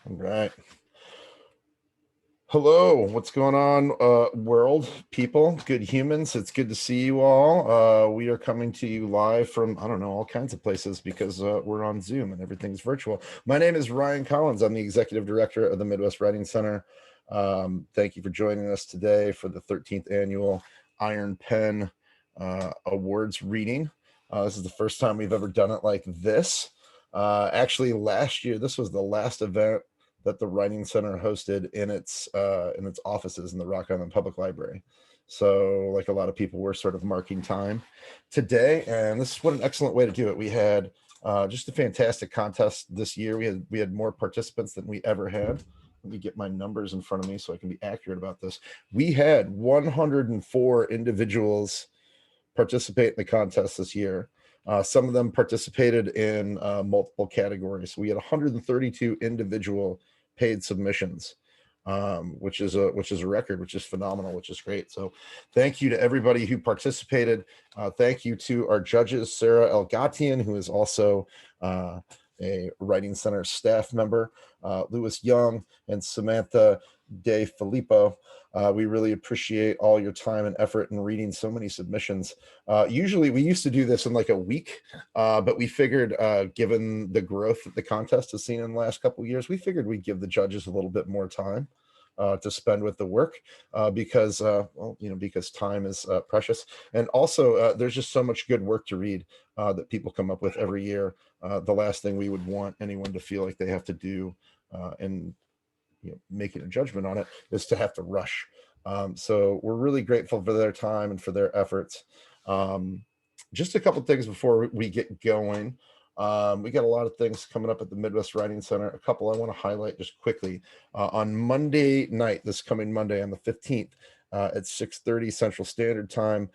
All right. Hello, what's going on, world people, good humans? It's good to see you all. We are coming to you live from, I don't know, all kinds of places because we're on Zoom and everything's virtual. My name is Ryan Collins. I'm the executive director of the Midwest Writing Center. Thank you for joining us today for the 13th annual Iron Pen Awards reading. This is the first time we've ever done it like this. Actually, last year, this was the last event that the Writing Center hosted in its offices in the Rock Island Public Library. So, like a lot of people, we're sort of marking time today, and this is what an excellent way to do it. We had just a fantastic contest this year. We had more participants than we ever had. Let me get my numbers in front of me so I can be accurate about this. We had 104 individuals participate in the contest this year. Some of them participated in multiple categories. We had 132 individual paid submissions, which is a record, which is phenomenal, which is great. So thank you to everybody who participated. Thank you to our judges, Sarah Elgatian, who is also a Writing Center staff member, Lewis Young, and Samantha De Filippo. We really appreciate all your time and effort in reading so many submissions. Usually we used to do this in like a week, but we figured given the growth that the contest has seen in the last couple of years, we figured we'd give the judges a little bit more time to spend with the work because time is precious. And also there's just so much good work to read that people come up with every year. The last thing we would want anyone to feel like they have to do and making a judgment on it is to have to rush. So we're really grateful for their time and for their efforts. Just a couple things before we get going. We got a lot of things coming up at the Midwest Writing Center. A couple I want to highlight just quickly. On Monday night, this coming Monday on the 15th at 6:30 Central Standard Time,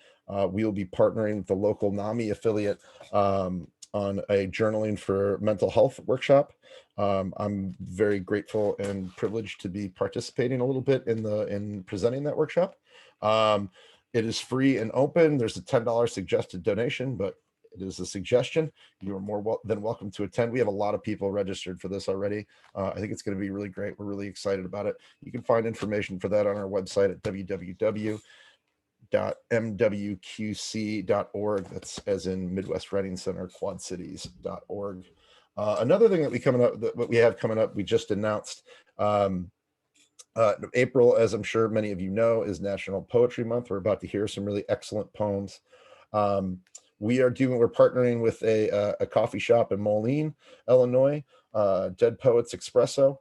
we will be partnering with the local NAMI affiliate on a journaling for mental health workshop. I'm very grateful and privileged to be participating a little bit in presenting that workshop. It is free and open. There's a $10 suggested donation, but it is a suggestion. You are more than welcome to attend. We have a lot of people registered for this already. I think it's going to be really great. We're really excited about it. You can find information for that on our website at www.mwqc.org. That's as in Midwest Writing Center, quadcities.org. Another thing that we have coming up, we just announced April, as I'm sure many of you know, is National Poetry Month. We're about to hear some really excellent poems. We're partnering with a coffee shop in Moline, Illinois, Dead Poets Espresso,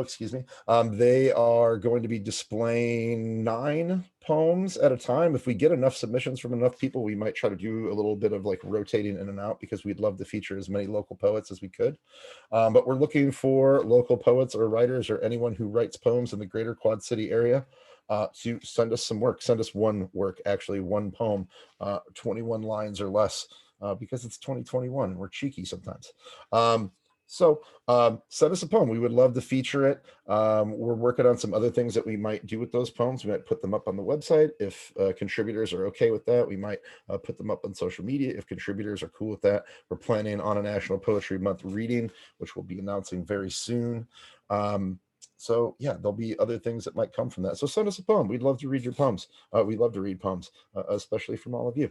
excuse me. They are going to be displaying 9 poems at a time. If we get enough submissions from enough people, we might try to do a little bit of like rotating in and out because we'd love to feature as many local poets as we could. But we're looking for local poets or writers or anyone who writes poems in the greater Quad City area to send us some work. Send us one poem, 21 lines or less, because it's 2021. We're cheeky sometimes. So send us a poem. We would love to feature it. We're working on some other things that we might do with those poems. We might put them up on the website. If contributors are okay with that, we might put them up on social media. If contributors are cool with that, we're planning on a National Poetry Month reading, which we'll be announcing very soon. So yeah, there'll be other things that might come from that. So send us a poem. We'd love to read your poems. We love to read poems, especially from all of you.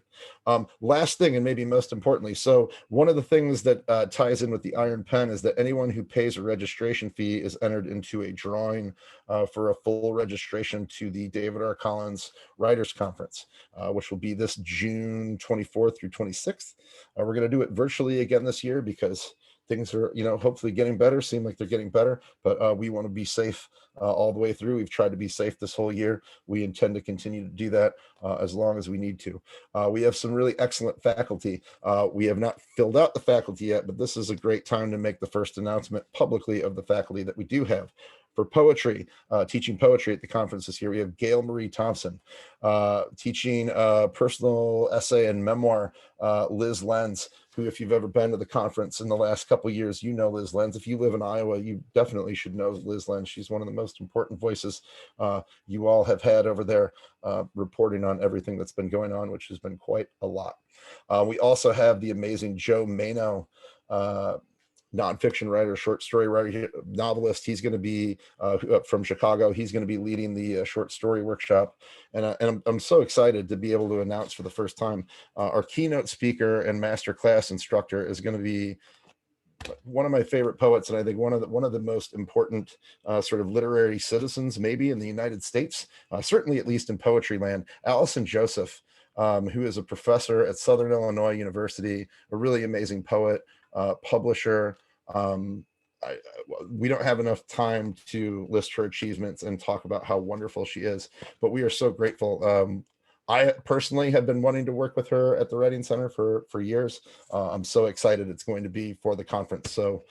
Last thing, and maybe most importantly, so one of the things that ties in with the Iron Pen is that anyone who pays a registration fee is entered into a drawing for a full registration to the David R. Collins Writers Conference, which will be this June 24th through 26th. We're going to do it virtually again this year because things are, hopefully getting better, seem like they're getting better, but we want to be safe all the way through. We've tried to be safe this whole year. We intend to continue to do that as long as we need to. We have some really excellent faculty. We have not filled out the faculty yet, but this is a great time to make the first announcement publicly of the faculty that we do have. For poetry, teaching poetry at the conference this year, we have Gail Marie Thompson. Teaching personal essay and memoir, Liz Lenz, who, if you've ever been to the conference in the last couple of years, you know Liz Lenz. If you live in Iowa, you definitely should know Liz Lenz. She's one of the most important voices you all have had over there, reporting on everything that's been going on, which has been quite a lot. We also have the amazing Joe Mano, nonfiction writer, short story writer, novelist. He's going to be from Chicago. He's going to be leading the short story workshop. And I'm so excited to be able to announce for the first time our keynote speaker and master class instructor is going to be one of my favorite poets, and I think one of the most important sort of literary citizens, maybe in the United States, certainly at least in poetry land. Allison Joseph, who is a professor at Southern Illinois University, a really amazing poet, publisher. We don't have enough time to list her achievements and talk about how wonderful she is, but we are so grateful. I personally have been wanting to work with her at the Writing Center for years. I'm so excited it's going to be for the conference. So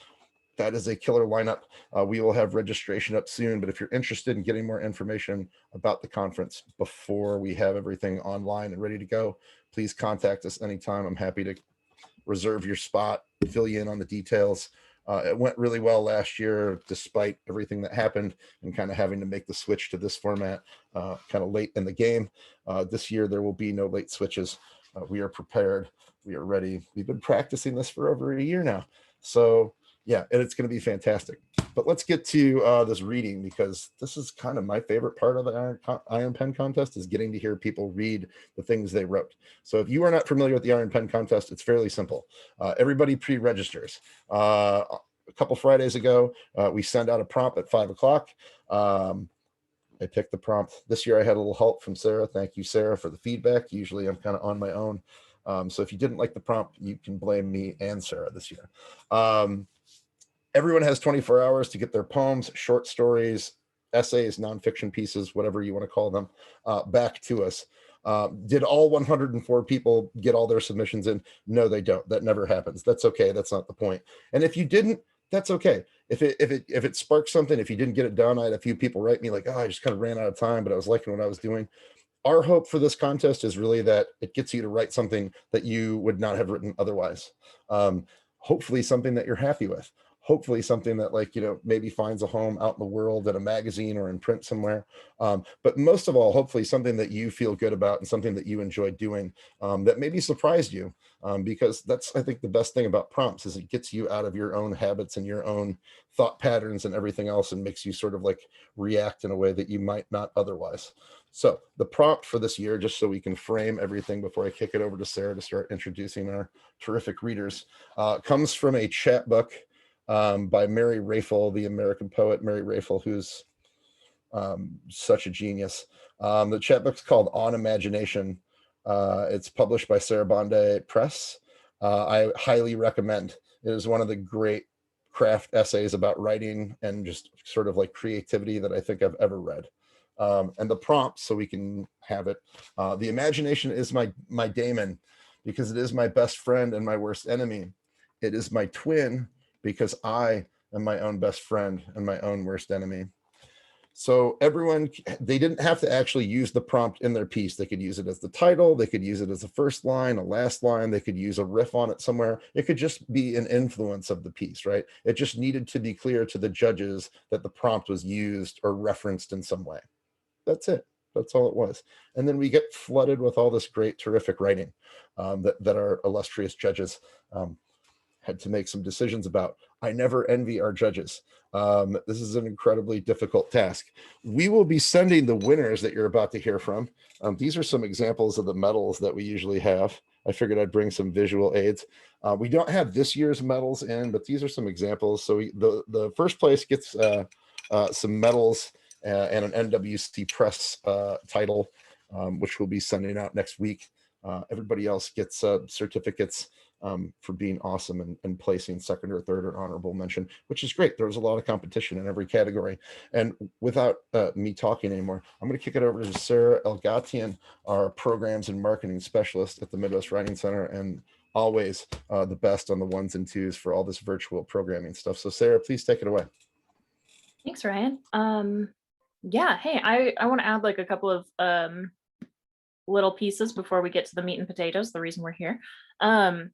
that is a killer lineup. We will have registration up soon, but if you're interested in getting more information about the conference before we have everything online and ready to go, please contact us anytime. I'm happy to reserve your spot, fill you in on the details. It went really well last year, despite everything that happened and kind of having to make the switch to this format kind of late in the game. This year, there will be no late switches. We are prepared. We are ready. We've been practicing this for over a year now. So yeah, and it's going to be fantastic. But let's get to this reading, because this is kind of my favorite part of the Iron Pen Contest, is getting to hear people read the things they wrote. So if you are not familiar with the Iron Pen Contest, it's fairly simple. Everybody pre-registers. A couple Fridays ago, we send out a prompt at 5 o'clock. I picked the prompt. This year I had a little help from Sarah. Thank you, Sarah, for the feedback. Usually I'm kind of on my own. So if you didn't like the prompt, you can blame me and Sarah this year. Everyone has 24 hours to get their poems, short stories, essays, nonfiction pieces, whatever you want to call them, back to us. Did all 104 people get all their submissions in? No, they don't. That never happens. That's okay. That's not the point. And if you didn't, that's okay. If it sparks something, if you didn't get it done, I had a few people write me like, oh, I just kind of ran out of time, but I was liking what I was doing. Our hope for this contest is really that it gets you to write something that you would not have written otherwise. Hopefully something that you're happy with. Hopefully something that, like, maybe finds a home out in the world in a magazine or in print somewhere. But most of all, hopefully something that you feel good about and something that you enjoy doing, that maybe surprised you, because that's, I think, the best thing about prompts is it gets you out of your own habits and your own thought patterns and everything else, and makes you sort of like react in a way that you might not otherwise. So the prompt for this year, just so we can frame everything before I kick it over to Sarah to start introducing our terrific readers, comes from a chapbook by Mary Rafel, the American poet Mary Rafel, who's such a genius. The chapbook's called On Imagination. It's published by Sarabande Press. I highly recommend. It is one of the great craft essays about writing and just sort of like creativity that I think I've ever read. And the prompt, so we can have it. The imagination is my daemon, because it is my best friend and my worst enemy. It is my twin, because I am my own best friend and my own worst enemy. So everyone, they didn't have to actually use the prompt in their piece. They could use it as the title. They could use it as a first line, a last line. They could use a riff on it somewhere. It could just be an influence of the piece, right? It just needed to be clear to the judges that the prompt was used or referenced in some way. That's it. That's all it was. And then we get flooded with all this great, terrific writing that our illustrious judges had to make some decisions about. I never envy our judges. This is an incredibly difficult task. We will be sending the winners that you're about to hear from. These are some examples of the medals that we usually have. I figured I'd bring some visual aids. We don't have this year's medals in, but these are some examples. So the first place gets some medals and an NWC Press title, which we'll be sending out next week. Everybody else gets certificates for being awesome and placing second or third or honorable mention, which is great. There was a lot of competition in every category. And without me talking anymore, I'm going to kick it over to Sarah Elgatian, our programs and marketing specialist at the Midwest Writing Center, and always the best on the ones and twos for all this virtual programming stuff. So Sarah, please take it away. Thanks, Ryan. Yeah, hey, I want to add like a couple of little pieces before we get to the meat and potatoes, the reason we're here. I've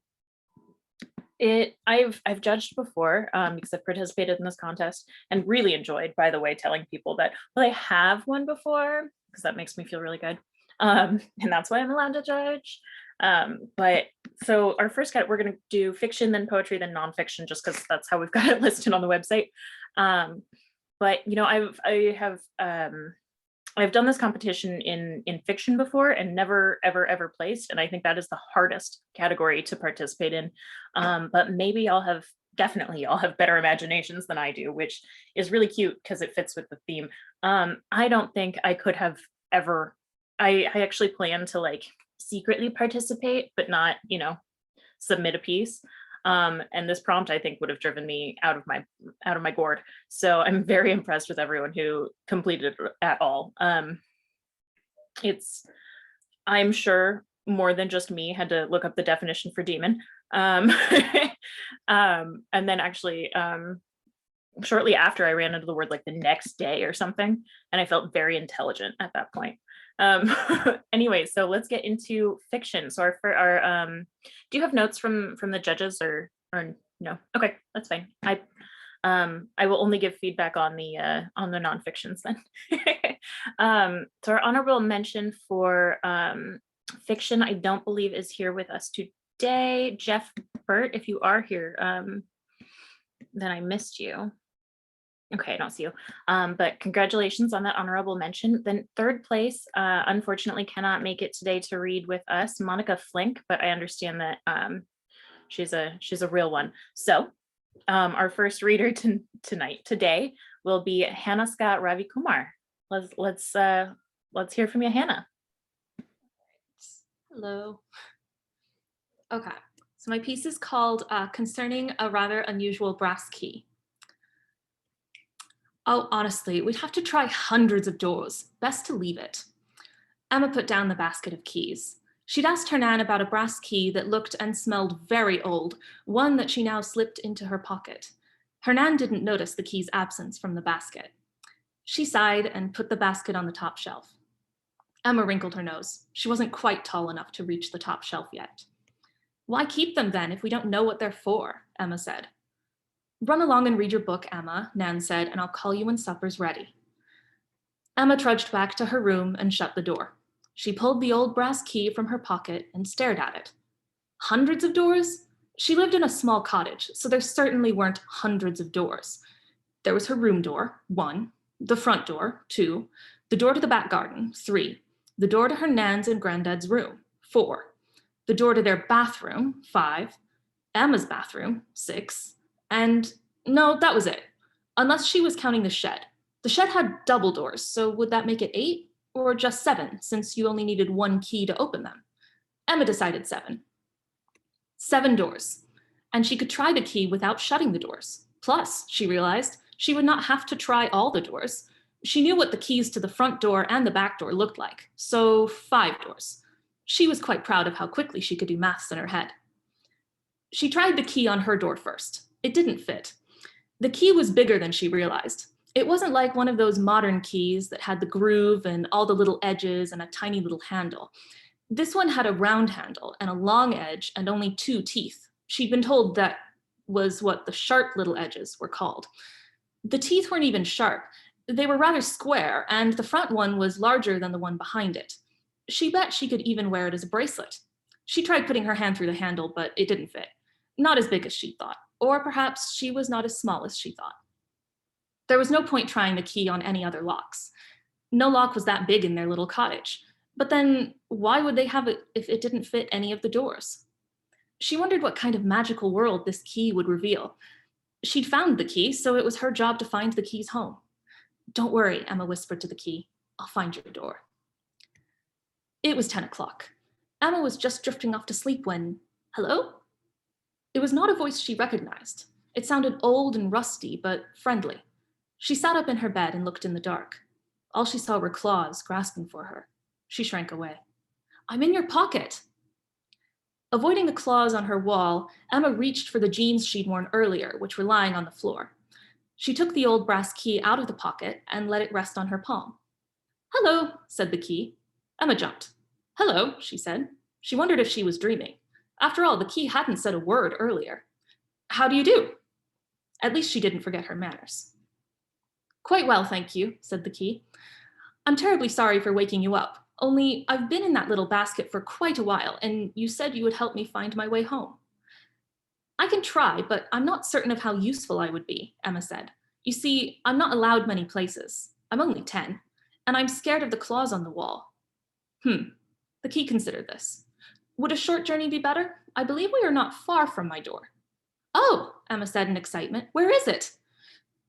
judged before because I've participated in this contest and really enjoyed, by the way, telling people that, well, I have won before, because that makes me feel really good. And that's why I'm allowed to judge. But so our first we're going to do fiction, then poetry, then nonfiction, just because that's how we've got it listed on the website. But I've done this competition in fiction before and never ever placed, and I think that is the hardest category to participate in. But maybe y'all have better imaginations than I do, which is really cute because it fits with the theme. I don't think I could have ever. I actually plan to like secretly participate, but not submit a piece. And this prompt I think would have driven me out of my gourd. So I'm very impressed with everyone who completed it at all. I'm sure more than just me had to look up the definition for demon. And then actually shortly after I ran into the word like the next day or something, and I felt very intelligent at that point. Anyway, so let's get into fiction. So do you have notes from the judges or no? Okay, that's fine. I will only give feedback on the nonfictions then. So our honorable mention for fiction, I don't believe is here with us today. Jeff, Bert, if you are here, then I missed you. Okay, I don't see you. But congratulations on that honorable mention. Then third place, unfortunately cannot make it today to read with us, Monica Flink, but I understand that she's a real one. So our first reader today will be Hannah Scott-Ravikumar. Let's hear from you, Hannah. Hello. Okay, so my piece is called Concerning a Rather Unusual Brass Key. Oh, honestly, we'd have to try hundreds of doors. Best to leave it. Emma put down the basket of keys. She'd asked her Nan about a brass key that looked and smelled very old, one that she now slipped into her pocket. Her Nan didn't notice the key's absence from the basket. She sighed and put the basket on the top shelf. Emma wrinkled her nose. She wasn't quite tall enough to reach the top shelf yet. Why keep them then if we don't know what they're for? Emma said. Run along and read your book, Emma, Nan said, and I'll call you when supper's ready. Emma trudged back to her room and shut the door. She pulled the old brass key from her pocket and stared at it. Hundreds of doors? She lived in a small cottage, so there certainly weren't hundreds of doors. There was her room door, 1, the front door, 2, the door to the back garden, 3, the door to her Nan's and Granddad's room, 4, the door to their bathroom, 5, Emma's bathroom, 6, and no, that was it, unless she was counting the shed. The shed had double doors, so would that make it 8 or just 7, since you only needed 1 key to open them? Emma decided 7. 7 doors, and she could try the key without shutting the doors. Plus, she realized, she would not have to try all the doors. She knew what the keys to the front door and the back door looked like, so 5 doors. She was quite proud of how quickly she could do maths in her head. She tried the key on her door first. It didn't fit. The key was bigger than she realized. It wasn't like one of those modern keys that had the groove and all the little edges and a tiny little handle. This one had a round handle and a long edge and only 2 teeth. She'd been told that was what the sharp little edges were called. The teeth weren't even sharp. They were rather square, and the front one was larger than the one behind it. She bet she could even wear it as a bracelet. She tried putting her hand through the handle, but it didn't fit. Not as big as she thought, or perhaps she was not as small as she thought. There was no point trying the key on any other locks. No lock was that big in their little cottage. But then why would they have it if it didn't fit any of the doors? She wondered what kind of magical world this key would reveal. She'd found the key, so it was her job to find the key's home. Don't worry, Emma whispered to the key. I'll find your door. It was 10 o'clock. Emma was just drifting off to sleep when, hello? It was not a voice she recognized. It sounded old and rusty, but friendly. She sat up in her bed and looked in the dark. All she saw were claws grasping for her. She shrank away. I'm in your pocket. Avoiding the claws on her wall, Emma reached for the jeans she'd worn earlier, which were lying on the floor. She took the old brass key out of the pocket and let it rest on her palm. Hello, said the key. Emma jumped. Hello, she said. She wondered if she was dreaming. After all, the key hadn't said a word earlier. How do you do? At least she didn't forget her manners. Quite well, thank you, said the key. I'm terribly sorry for waking you up. Only I've been in that little basket for quite a while, and you said you would help me find my way home. I can try, but I'm not certain of how useful I would be, Emma said. You see, I'm not allowed many places. I'm only 10, and I'm scared of the claws on the wall. The key considered this. Would a short journey be better? I believe we are not far from my door. Oh, Emma said in excitement. Where is it?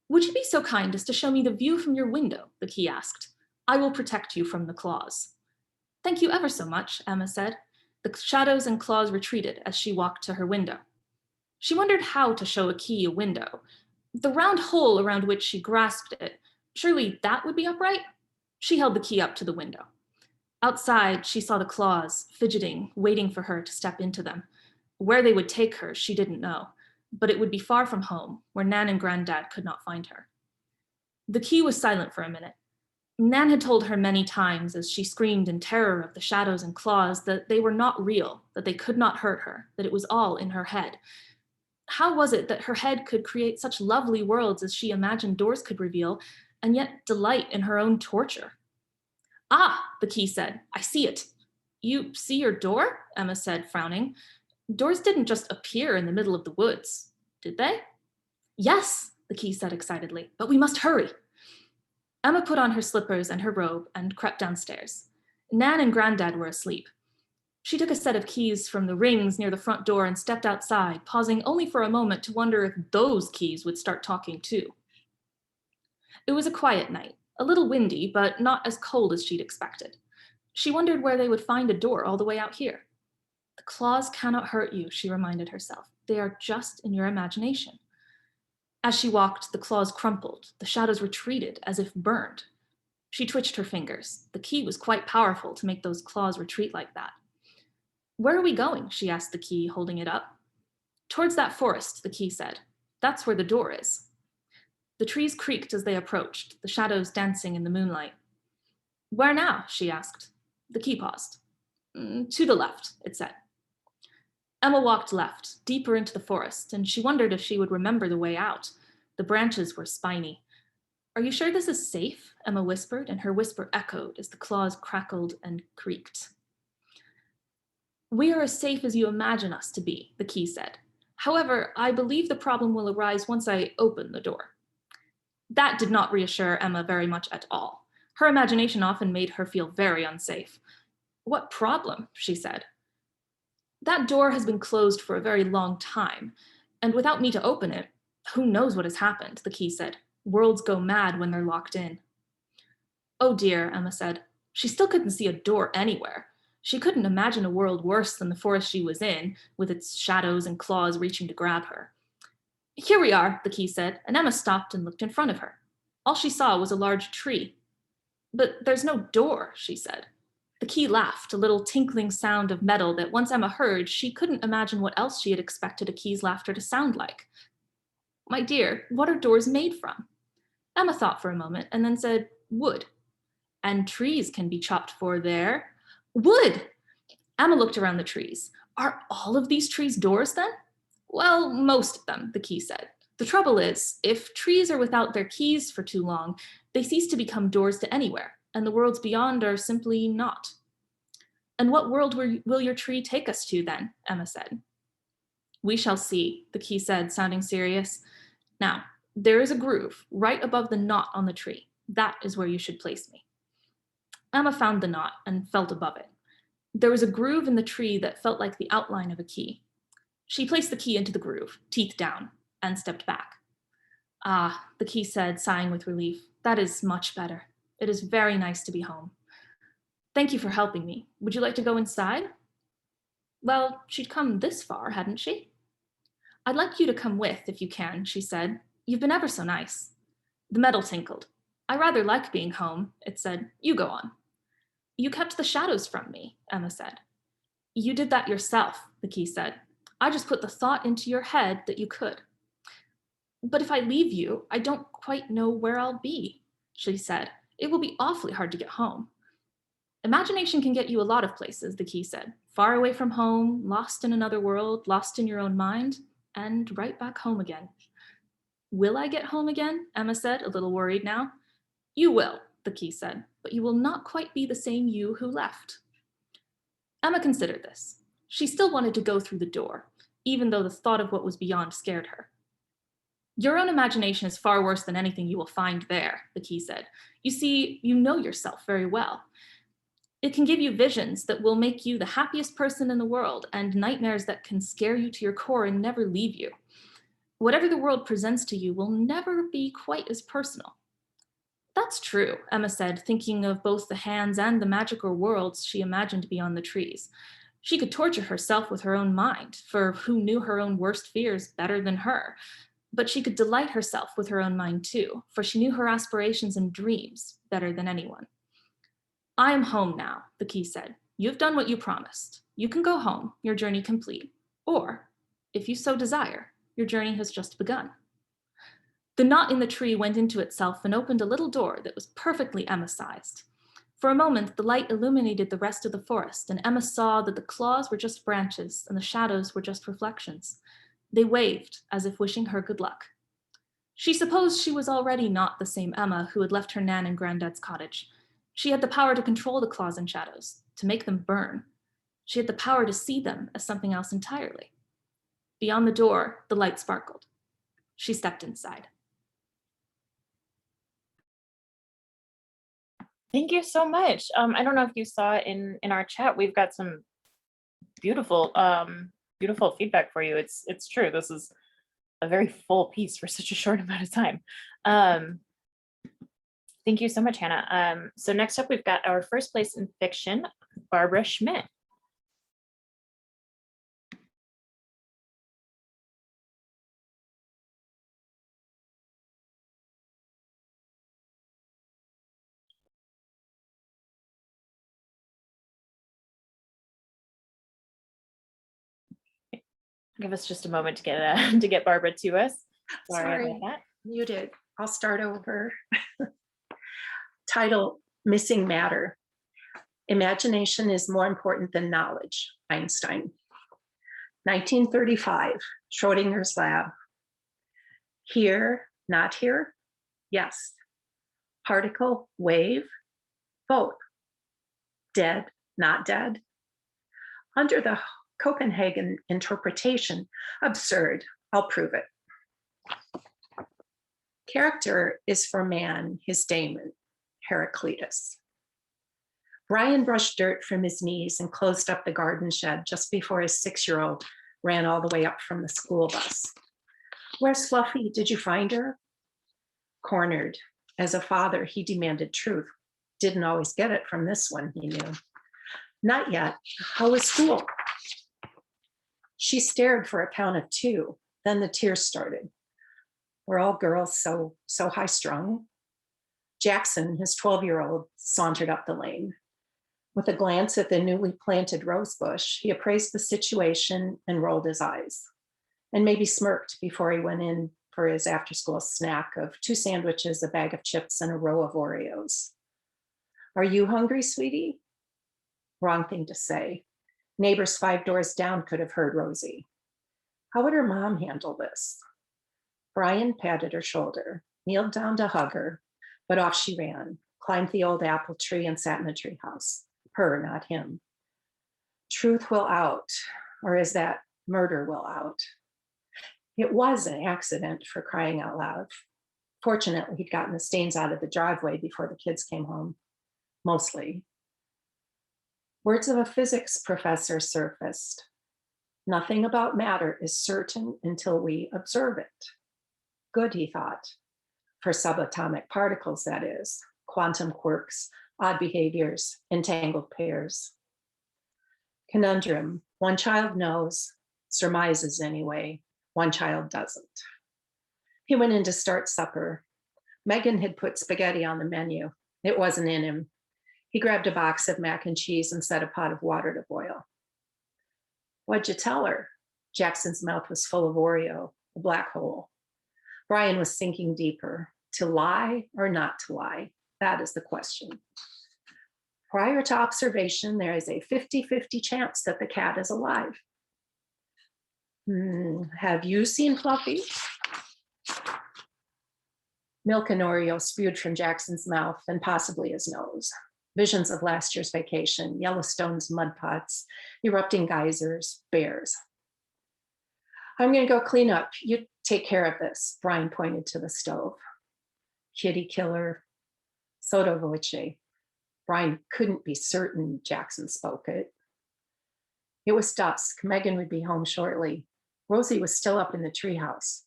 Would you be so kind as to show me the view from your window? The key asked. I will protect you from the claws. Thank you ever so much, Emma said. The shadows and claws retreated as she walked to her window. She wondered how to show a key a window. The round hole around which she grasped it, surely that would be upright? She held the key up to the window. Outside, she saw the claws, fidgeting, waiting for her to step into them. Where they would take her, she didn't know, but it would be far from home, where Nan and Granddad could not find her. The key was silent for a minute. Nan had told her many times as she screamed in terror of the shadows and claws that they were not real, that they could not hurt her, that it was all in her head. How was it that her head could create such lovely worlds as she imagined doors could reveal, and yet delight in her own torture? Ah, the key said, I see it. You see your door? Emma said, frowning. Doors didn't just appear in the middle of the woods, did they? Yes, the key said excitedly, but we must hurry. Emma put on her slippers and her robe and crept downstairs. Nan and Granddad were asleep. She took a set of keys from the rings near the front door and stepped outside, pausing only for a moment to wonder if those keys would start talking too. It was a quiet night, a little windy, but not as cold as she'd expected. She wondered where they would find a door all the way out here. The claws cannot hurt you, she reminded herself. They are just in your imagination. As she walked, the claws crumpled, the shadows retreated as if burned. She twitched her fingers. The key was quite powerful to make those claws retreat like that. Where are we going? She asked the key, holding it up. Towards that forest, the key said. That's where the door is. The trees creaked as they approached, the shadows dancing in the moonlight. Where now? She asked. The key paused. To the left, it said. Emma walked left, deeper into the forest, and she wondered if she would remember the way out. The branches were spiny. Are you sure this is safe? Emma whispered, and her whisper echoed as the claws crackled and creaked. We are as safe as you imagine us to be, the key said. However, I believe the problem will arise once I open the door. That did not reassure Emma very much at all. Her imagination often made her feel very unsafe. What problem? She said. That door has been closed for a very long time, and without me to open it, who knows what has happened, the key said. Worlds go mad when they're locked in. Oh dear, Emma said. She still couldn't see a door anywhere. She couldn't imagine a world worse than the forest she was in, with its shadows and claws reaching to grab her. Here we are, the key said, and Emma stopped and looked in front of her. All she saw was a large tree. But there's no door, she said. The key laughed, a little tinkling sound of metal that once Emma heard, she couldn't imagine what else she had expected a key's laughter to sound like. My dear, what are doors made from? Emma thought for a moment and then said, wood. And trees can be chopped for their wood. Emma looked around the trees. Are all of these trees doors then? Well, most of them, the key said. The trouble is, if trees are without their keys for too long, they cease to become doors to anywhere, and the worlds beyond are simply not. And what world will your tree take us to then? Emma said. We shall see, the key said, sounding serious. Now, there is a groove right above the knot on the tree. That is where you should place me. Emma found the knot and felt above it. There was a groove in the tree that felt like the outline of a key. She placed the key into the groove, teeth down, and stepped back. Ah, the key said, sighing with relief. That is much better. It is very nice to be home. Thank you for helping me. Would you like to go inside? Well, she'd come this far, hadn't she? I'd like you to come with, if you can, she said. You've been ever so nice. The metal tinkled. I rather like being home, it said. You go on. You kept the shadows from me, Emma said. You did that yourself, the key said. I just put the thought into your head that you could. But if I leave you, I don't quite know where I'll be, she said. It will be awfully hard to get home. Imagination can get you a lot of places, the key said. Far away from home, lost in another world, lost in your own mind, and right back home again. Will I get home again? Emma said, a little worried now. You will, the key said, but you will not quite be the same you who left. Emma considered this. She still wanted to go through the door, even though the thought of what was beyond scared her. Your own imagination is far worse than anything you will find there, the key said. You see, you know yourself very well. It can give you visions that will make you the happiest person in the world and nightmares that can scare you to your core and never leave you. Whatever the world presents to you will never be quite as personal. That's true, Emma said, thinking of both the hands and the magical worlds she imagined beyond the trees. She could torture herself with her own mind, for who knew her own worst fears better than her? But she could delight herself with her own mind too, for she knew her aspirations and dreams better than anyone. I am home now, the key said. You've done what you promised. You can go home, your journey complete. Or, if you so desire, your journey has just begun. The knot in the tree went into itself and opened a little door that was perfectly Emma-sized. For a moment, the light illuminated the rest of the forest, and Emma saw that the claws were just branches and the shadows were just reflections. They waved as if wishing her good luck. She supposed she was already not the same Emma who had left her nan in Granddad's cottage. She had the power to control the claws and shadows, to make them burn. She had the power to see them as something else entirely. Beyond the door, the light sparkled. She stepped inside. Thank you so much. I don't know if you saw in our chat, we've got some beautiful beautiful feedback for you. It's true. This is a very full piece for such a short amount of time. Thank you so much, Hannah. So next up, we've got our first place in fiction, Barbara Schmidt. Give us just a moment to get Barbara to us. Sorry about that. Muted. I'll start over. Title, Missing Matter. Imagination is more important than knowledge, Einstein. 1935, Schrodinger's lab. Here, not here? Yes. Particle, wave? Both. Dead, not dead? Under the Copenhagen interpretation, absurd. I'll prove it. Character is for man, his daemon, Heraclitus. Brian brushed dirt from his knees and closed up the garden shed just before his 6-year-old ran all the way up from the school bus. Where's Fluffy? Did you find her? Cornered. As a father, he demanded truth. Didn't always get it from this one, he knew. Not yet. How was school? She stared for a count of 2. Then the tears started. Were all girls so high-strung? Jackson, his 12-year-old, sauntered up the lane. With a glance at the newly planted rose bush, he appraised the situation and rolled his eyes, and maybe smirked before he went in for his after-school snack of 2 sandwiches, a bag of chips, and a row of Oreos. Are you hungry, sweetie? Wrong thing to say. Neighbors 5 doors down could have heard Rosie. How would her mom handle this? Brian patted her shoulder, kneeled down to hug her, but off she ran, climbed the old apple tree and sat in the treehouse. Her, not him. Truth will out, or is that murder will out? It was an accident, for crying out loud. Fortunately, he'd gotten the stains out of the driveway before the kids came home, mostly. Words of a physics professor surfaced. Nothing about matter is certain until we observe it. Good, he thought. For subatomic particles, that is, quantum quirks, odd behaviors, entangled pairs. Conundrum, one child knows, surmises anyway, one child doesn't. He went in to start supper. Megan had put spaghetti on the menu. It wasn't in him. He grabbed a box of mac and cheese and set a pot of water to boil. What'd you tell her? Jackson's mouth was full of Oreo, a black hole. Brian was sinking deeper. To lie or not to lie? That is the question. Prior to observation, there is a 50-50 chance that the cat is alive. Have you seen Fluffy? Milk and Oreo spewed from Jackson's mouth and possibly his nose. Visions of last year's vacation, Yellowstone's mud pots, erupting geysers, bears. I'm going to go clean up. You take care of this. Brian pointed to the stove. Kitty killer, sotto voce. Brian couldn't be certain Jackson spoke it. It was dusk. Megan would be home shortly. Rosie was still up in the treehouse.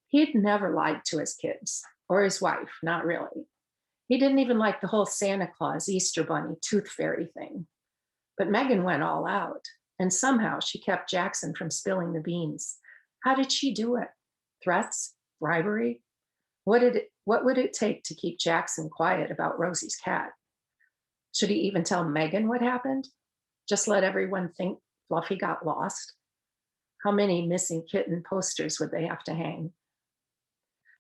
He'd never lied to his kids or his wife, not really. He didn't even like the whole Santa Claus, Easter Bunny, tooth fairy thing. But Megan went all out, and somehow she kept Jackson from spilling the beans. How did she do it? Threats? Bribery? What would it take to keep Jackson quiet about Rosie's cat? Should he even tell Megan what happened? Just let everyone think Fluffy got lost? How many missing kitten posters would they have to hang?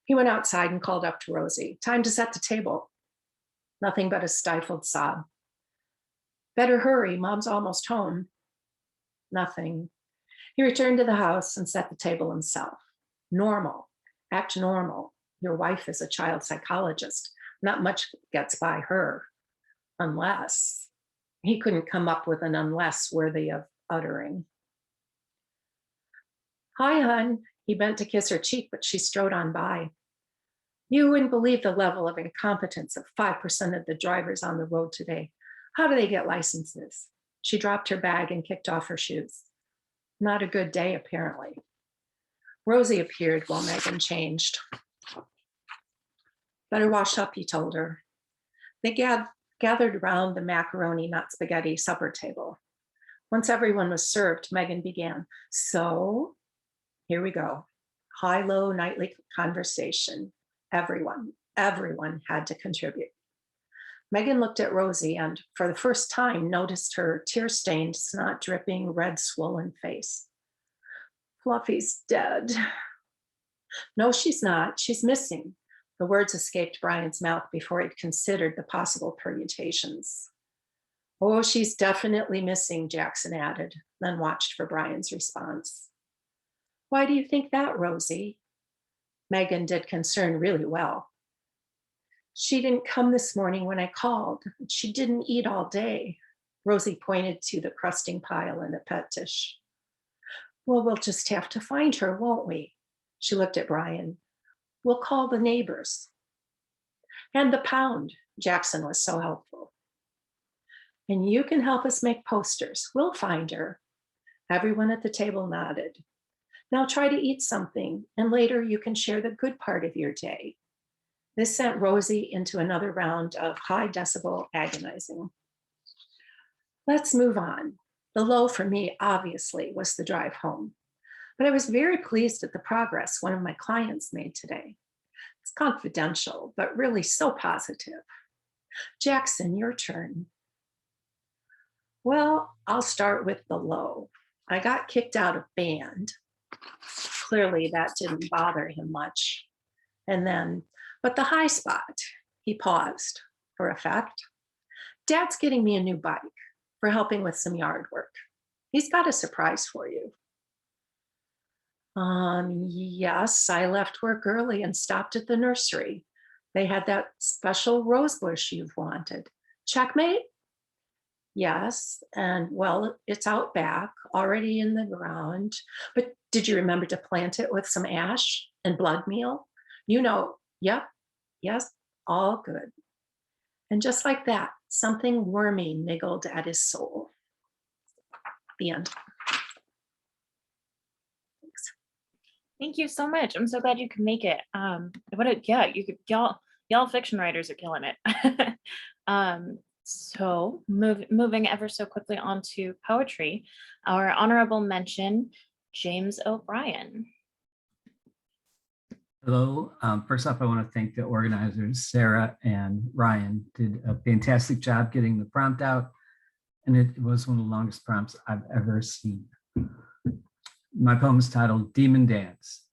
He went outside and called up to Rosie. Time to set the table. Nothing but a stifled sob. Better hurry, Mom's almost home. Nothing. He returned to the house and set the table himself. Normal. Act normal. Your wife is a child psychologist. Not much gets by her. Unless. He couldn't come up with an unless worthy of uttering. Hi, hun. He bent to kiss her cheek, but she strode on by. You wouldn't believe the level of incompetence of 5% of the drivers on the road today. How do they get licenses? She dropped her bag and kicked off her shoes. Not a good day, apparently. Rosie appeared while Megan changed. Better wash up, he told her. They gathered around the macaroni, not spaghetti supper table. Once everyone was served, Megan began. So, here we go. High-low nightly conversation. Everyone had to contribute. Megan looked at Rosie and, for the first time, noticed her tear-stained, snot-dripping, red, swollen face. Fluffy's dead. No, she's not. She's missing. The words escaped Brian's mouth before he'd considered the possible permutations. Oh, she's definitely missing, Jackson added, then watched for Brian's response. Why do you think that, Rosie? Megan did concern really well. She didn't come this morning when I called. She didn't eat all day. Rosie pointed to the crusting pile in the pet dish. Well, we'll just have to find her, won't we? She looked at Brian. We'll call the neighbors. And the pound. Jackson was so helpful. And you can help us make posters. We'll find her. Everyone at the table nodded. Now try to eat something, and later you can share the good part of your day. This sent Rosie into another round of high decibel agonizing. Let's move on. The low for me, obviously, was the drive home. But I was very pleased at the progress one of my clients made today. It's confidential, but really so positive. Jackson, your turn. Well, I'll start with the low. I got kicked out of band. Clearly that didn't bother him much. And then, but the high spot, he paused for effect. Dad's getting me a new bike for helping with some yard work. He's got a surprise for you. Yes, I left work early and stopped at the nursery. They had that special rose bush you've wanted. Checkmate? Yes, and well, it's out back, already in the ground. But did you remember to plant it with some ash and blood meal? You know, yep, yes, all good. And just like that, something wormy niggled at his soul. The end. Thanks. Thank you so much. I'm so glad you could make it. Y'all fiction writers are killing it. So moving ever so quickly on to poetry, our honorable mention, James O'Brien. Hello. First off, I want to thank the organizers, Sarah and Ryan did a fantastic job getting the prompt out, and it was one of the longest prompts I've ever seen. My poem is titled Demon Dance.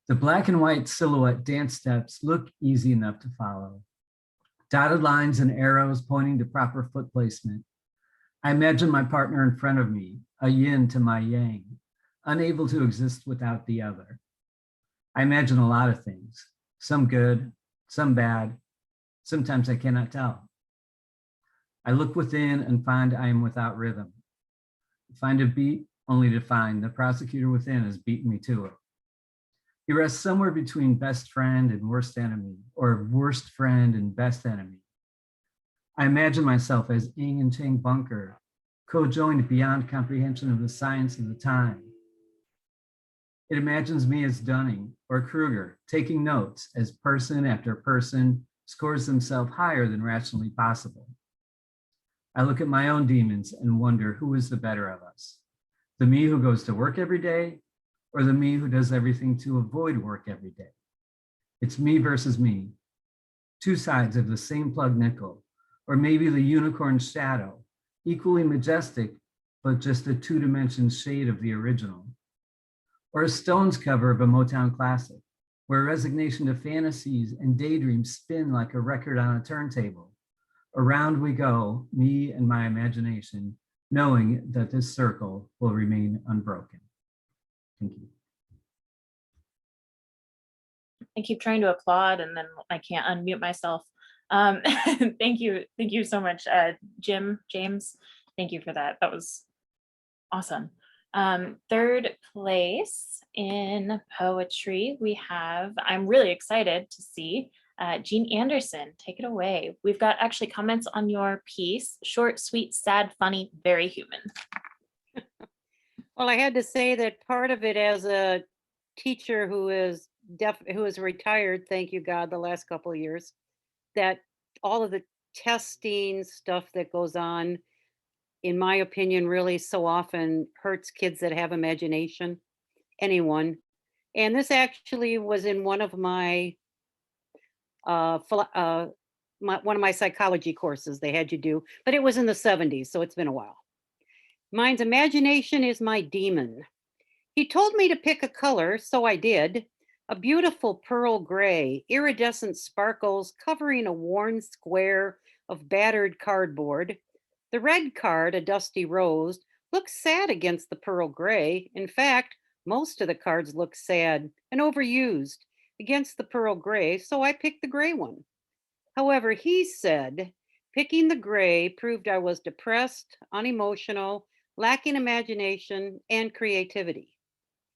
The black and white silhouette dance steps look easy enough to follow. Dotted lines and arrows pointing to proper foot placement. I imagine my partner in front of me, a yin to my yang, unable to exist without the other. I imagine a lot of things. some good, some bad. Sometimes I cannot tell. I look within and find I am without rhythm. Find a beat only to find the prosecutor within has beaten me to it. He rests somewhere between best friend and worst enemy, or worst friend and best enemy. I imagine myself as Ing and Chang Bunker, co-joined beyond comprehension of the science of the time. It imagines me as Dunning or Kruger, taking notes as person after person scores themselves higher than rationally possible. I look at my own demons and wonder who is the better of us, the me who goes to work every day, or the me who does everything to avoid work every day. It's me versus me, two sides of the same plug nickel, or maybe the unicorn shadow, equally majestic, but just a two-dimension shade of the original. Or a Stones cover of a Motown classic, where resignation to fantasies and daydreams spin like a record on a turntable. Around we go, me and my imagination, knowing that this circle will remain unbroken. Thank you. I keep trying to applaud and then I can't unmute myself. Thank you so much, James. Thank you for that. That was awesome. Third place in poetry, we have, I'm really excited to see Jeanne Anderson. Take it away. We've got actually comments on your piece. Short, sweet, sad, funny, very human. Well, I had to say that part of it as a teacher who is retired, thank you God, the last couple of years, that all of the testing stuff that goes on, in my opinion, really so often hurts kids that have imagination, anyone. And this actually was in one of my one of my psychology courses they had you do, but it was in the 70s, so it's been a while. Mine's imagination is my demon. He told me to pick a color, so I did. A beautiful pearl gray, iridescent sparkles covering a worn square of battered cardboard. The red card, a dusty rose, looks sad against the pearl gray. In fact, most of the cards look sad and overused against the pearl gray, so I picked the gray one. However, he said, picking the gray proved I was depressed, unemotional, lacking imagination and creativity.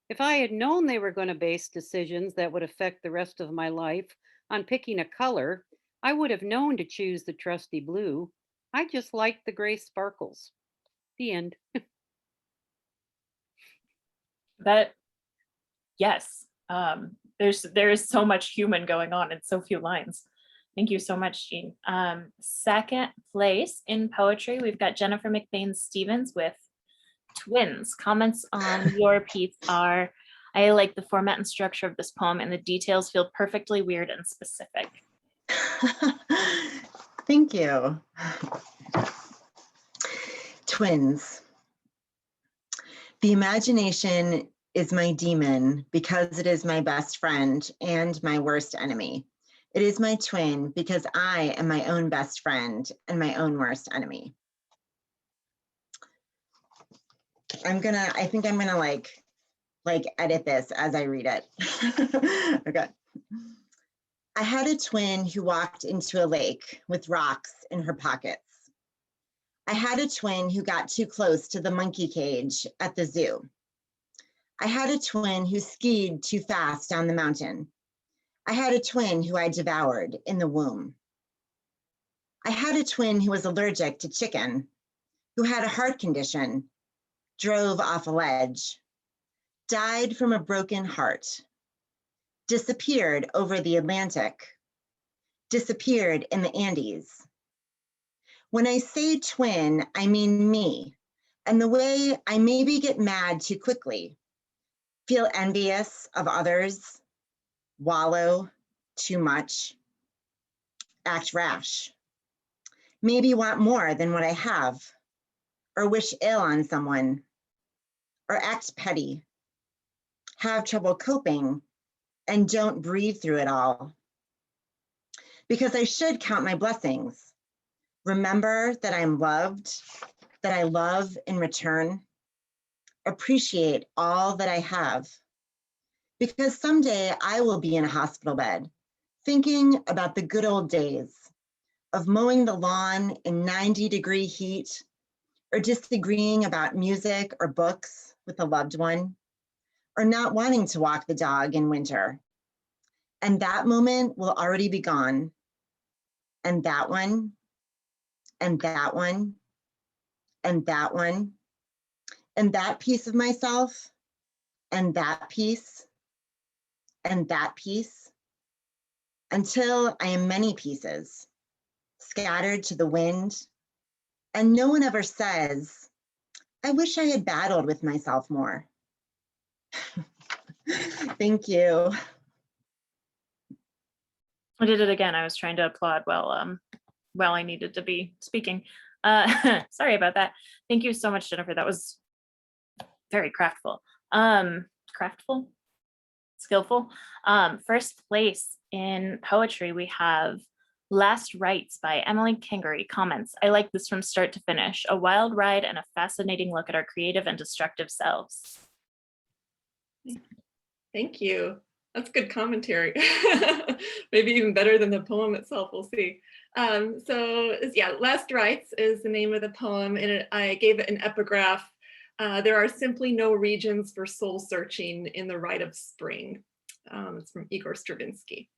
If I had known they were going to base decisions that would affect the rest of my life on picking a color, I would have known to choose the trusty blue. I just liked the gray sparkles. The end. That, yes, there is so much human going on in so few lines. Thank you so much, Jeanne. Second place in poetry, we've got Jennifer MacBain-Stephens with Twins. Comments on your piece are, I like the format and structure of this poem and the details feel perfectly weird and specific. Thank you. Twins. The imagination is my demon because it is my best friend and my worst enemy. It is my twin because I am my own best friend and my own worst enemy. I think I'm gonna like edit this as I read it. Okay. I had a twin who walked into a lake with rocks in her pockets. I had a twin who got too close to the monkey cage at the zoo. I had a twin who skied too fast down the mountain. I had a twin who I devoured in the womb. I had a twin who was allergic to chicken, who had a heart condition, drove off a ledge, died from a broken heart, disappeared over the Atlantic, disappeared in the Andes. When I say twin, I mean me, and the way I maybe get mad too quickly, feel envious of others, wallow too much, act rash, maybe want more than what I have, or wish ill on someone, or act petty, have trouble coping, and don't breathe through it all. Because I should count my blessings, remember that I'm loved, that I love in return, appreciate all that I have. Because someday I will be in a hospital bed, thinking about the good old days of mowing the lawn in 90-degree heat, or disagreeing about music or books with a loved one, or not wanting to walk the dog in winter. And that moment will already be gone. And that one, and that one, and that one, and that piece of myself, and that piece, and that piece, until I am many pieces, scattered to the wind, and no one ever says, I wish I had battled with myself more. Thank you. I did it again. I was trying to applaud while I needed to be speaking. Sorry about that. Thank you so much, Jennifer. That was very craftful. Craftful? Skillful. First place in poetry, we have Last Rites by Emily Kingery. Comments: I like this from start to finish. A wild ride and a fascinating look at our creative and destructive selves. Thank you. That's good commentary. Maybe even better than the poem itself. We'll see. Last Rites is the name of the poem, and I gave it an epigraph. There are simply no regions for soul searching in the rite of spring. It's from Igor Stravinsky.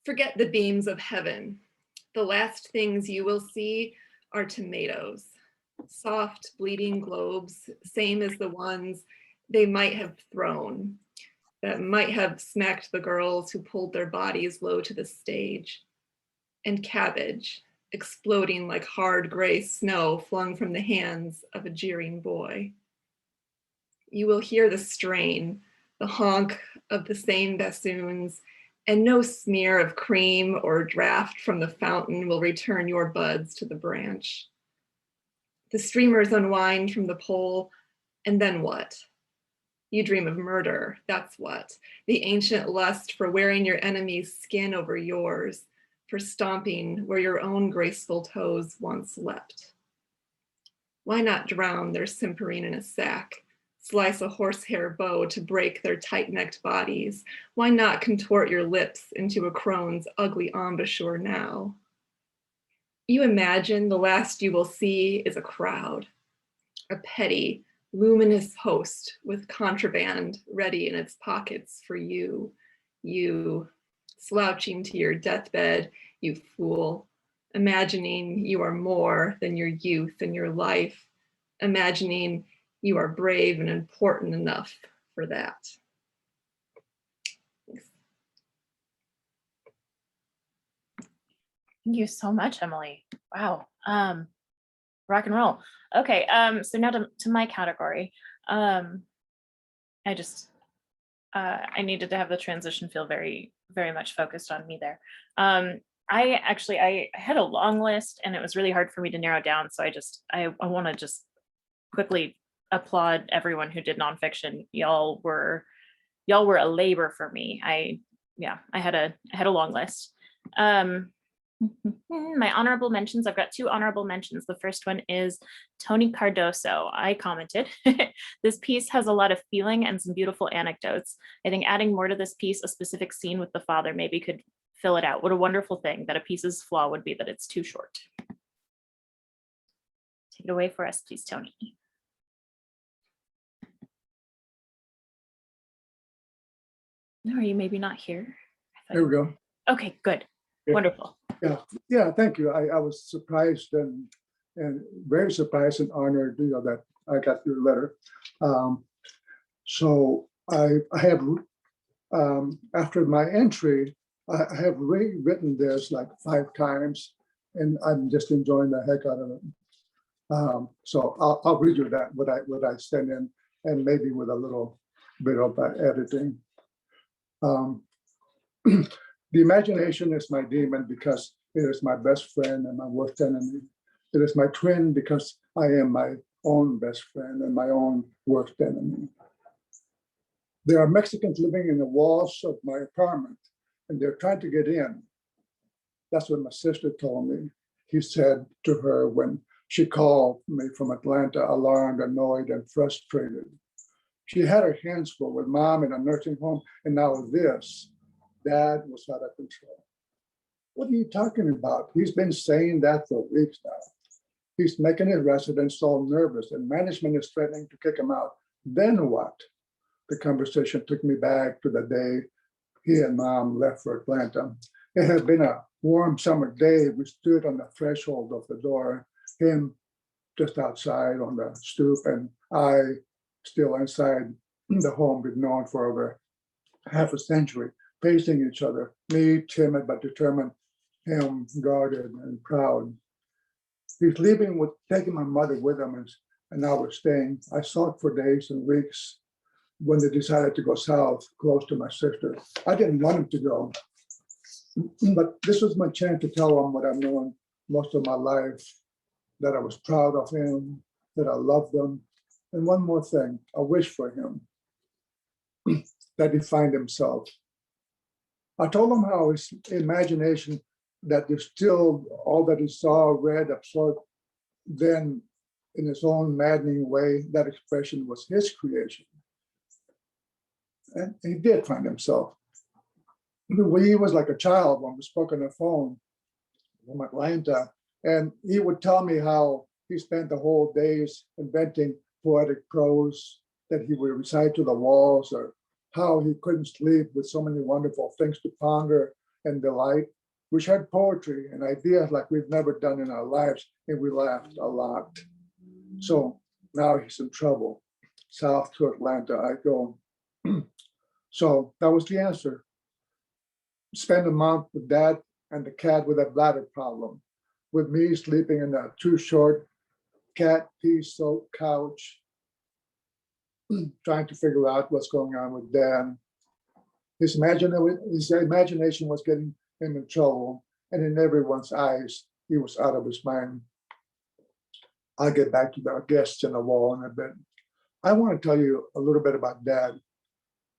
Forget the beams of heaven. The last things you will see are tomatoes, soft bleeding globes, same as the ones they might have thrown, that might have smacked the girls who pulled their bodies low to the stage, and cabbage exploding like hard gray snow flung from the hands of a jeering boy. You will hear the strain, the honk of the same bassoons, and no smear of cream or draft from the fountain will return your buds to the branch. The streamers unwind from the pole, and then what? You dream of murder, that's what. The ancient lust for wearing your enemy's skin over yours, for stomping where your own graceful toes once leapt. Why not drown their simpering in a sack, slice a horsehair bow to break their tight-necked bodies? Why not contort your lips into a crone's ugly embouchure now? You imagine the last you will see is a crowd, a petty, luminous host with contraband ready in its pockets for you, slouching to your deathbed, you fool, imagining you are more than your youth and your life, imagining you are brave and important enough for that. Thanks. Thank you so much, Emily. Wow. Rock and roll. Okay, so now to my category. I needed to have the transition feel very, very much focused on me there. I had a long list and it was really hard for me to narrow down. So I want to just quickly applaud everyone who did nonfiction. Y'all were a labor for me. I had a long list. My honorable mentions, I've got 2 honorable mentions. The first one is Tony Cardoso. I commented, this piece has a lot of feeling and some beautiful anecdotes. I think adding more to this piece, a specific scene with the father maybe could fill it out. What a wonderful thing that a piece's flaw would be that it's too short. Take it away for us, please, Tony. No, are you maybe not here? There we go. Okay, good. Yeah. Wonderful. Yeah, thank you. I was surprised and very surprised and honored, that I got your letter. So I have, after my entry, I have rewritten this like 5 times, and I'm just enjoying the heck out of it. So I'll read you that what I send in, and maybe with a little bit of editing. The imagination is my demon because it is my best friend and my worst enemy. It is my twin because I am my own best friend and my own worst enemy. There are Mexicans living in the walls of my apartment, and they're trying to get in. That's what my sister told me. He said to her when she called me from Atlanta, alarmed, annoyed, and frustrated. She had her hands full with mom in a nursing home, and now with this. Dad was out of control. What are you talking about? He's been saying that for weeks now. He's making his residents all nervous, and management is threatening to kick him out. Then what? The conversation took me back to the day he and Mom left for Atlanta. It had been a warm summer day. We stood on the threshold of the door, him just outside on the stoop, and I still inside the home we've known for over half a century, facing each other, me timid but determined, him guarded and proud. He's leaving with taking my mother with him, and now we're staying. I sought for days and weeks when they decided to go south, close to my sister. I didn't want him to go, but this was my chance to tell him what I've known most of my life, that I was proud of him, that I loved him. And one more thing, a wish for him, that he find himself. I told him how his imagination that distilled all that he saw, read, absorbed, then in his own maddening way, that expression was his creation. And he did find himself. He was like a child when we spoke on the phone from Atlanta, and he would tell me how he spent the whole days inventing poetic prose that he would recite to the walls, or how he couldn't sleep with so many wonderful things to ponder and delight. We shared poetry and ideas like we've never done in our lives, and we laughed a lot. So now he's in trouble. South to Atlanta I go. So that was the answer. Spend a month with Dad and the cat with a bladder problem, with me sleeping in a too short cat pee soaked couch, trying to figure out what's going on with Dan. His imagination was getting him in trouble, and in everyone's eyes, he was out of his mind. I'll get back to the guests in the wall in a bit. I want to tell you a little bit about Dad.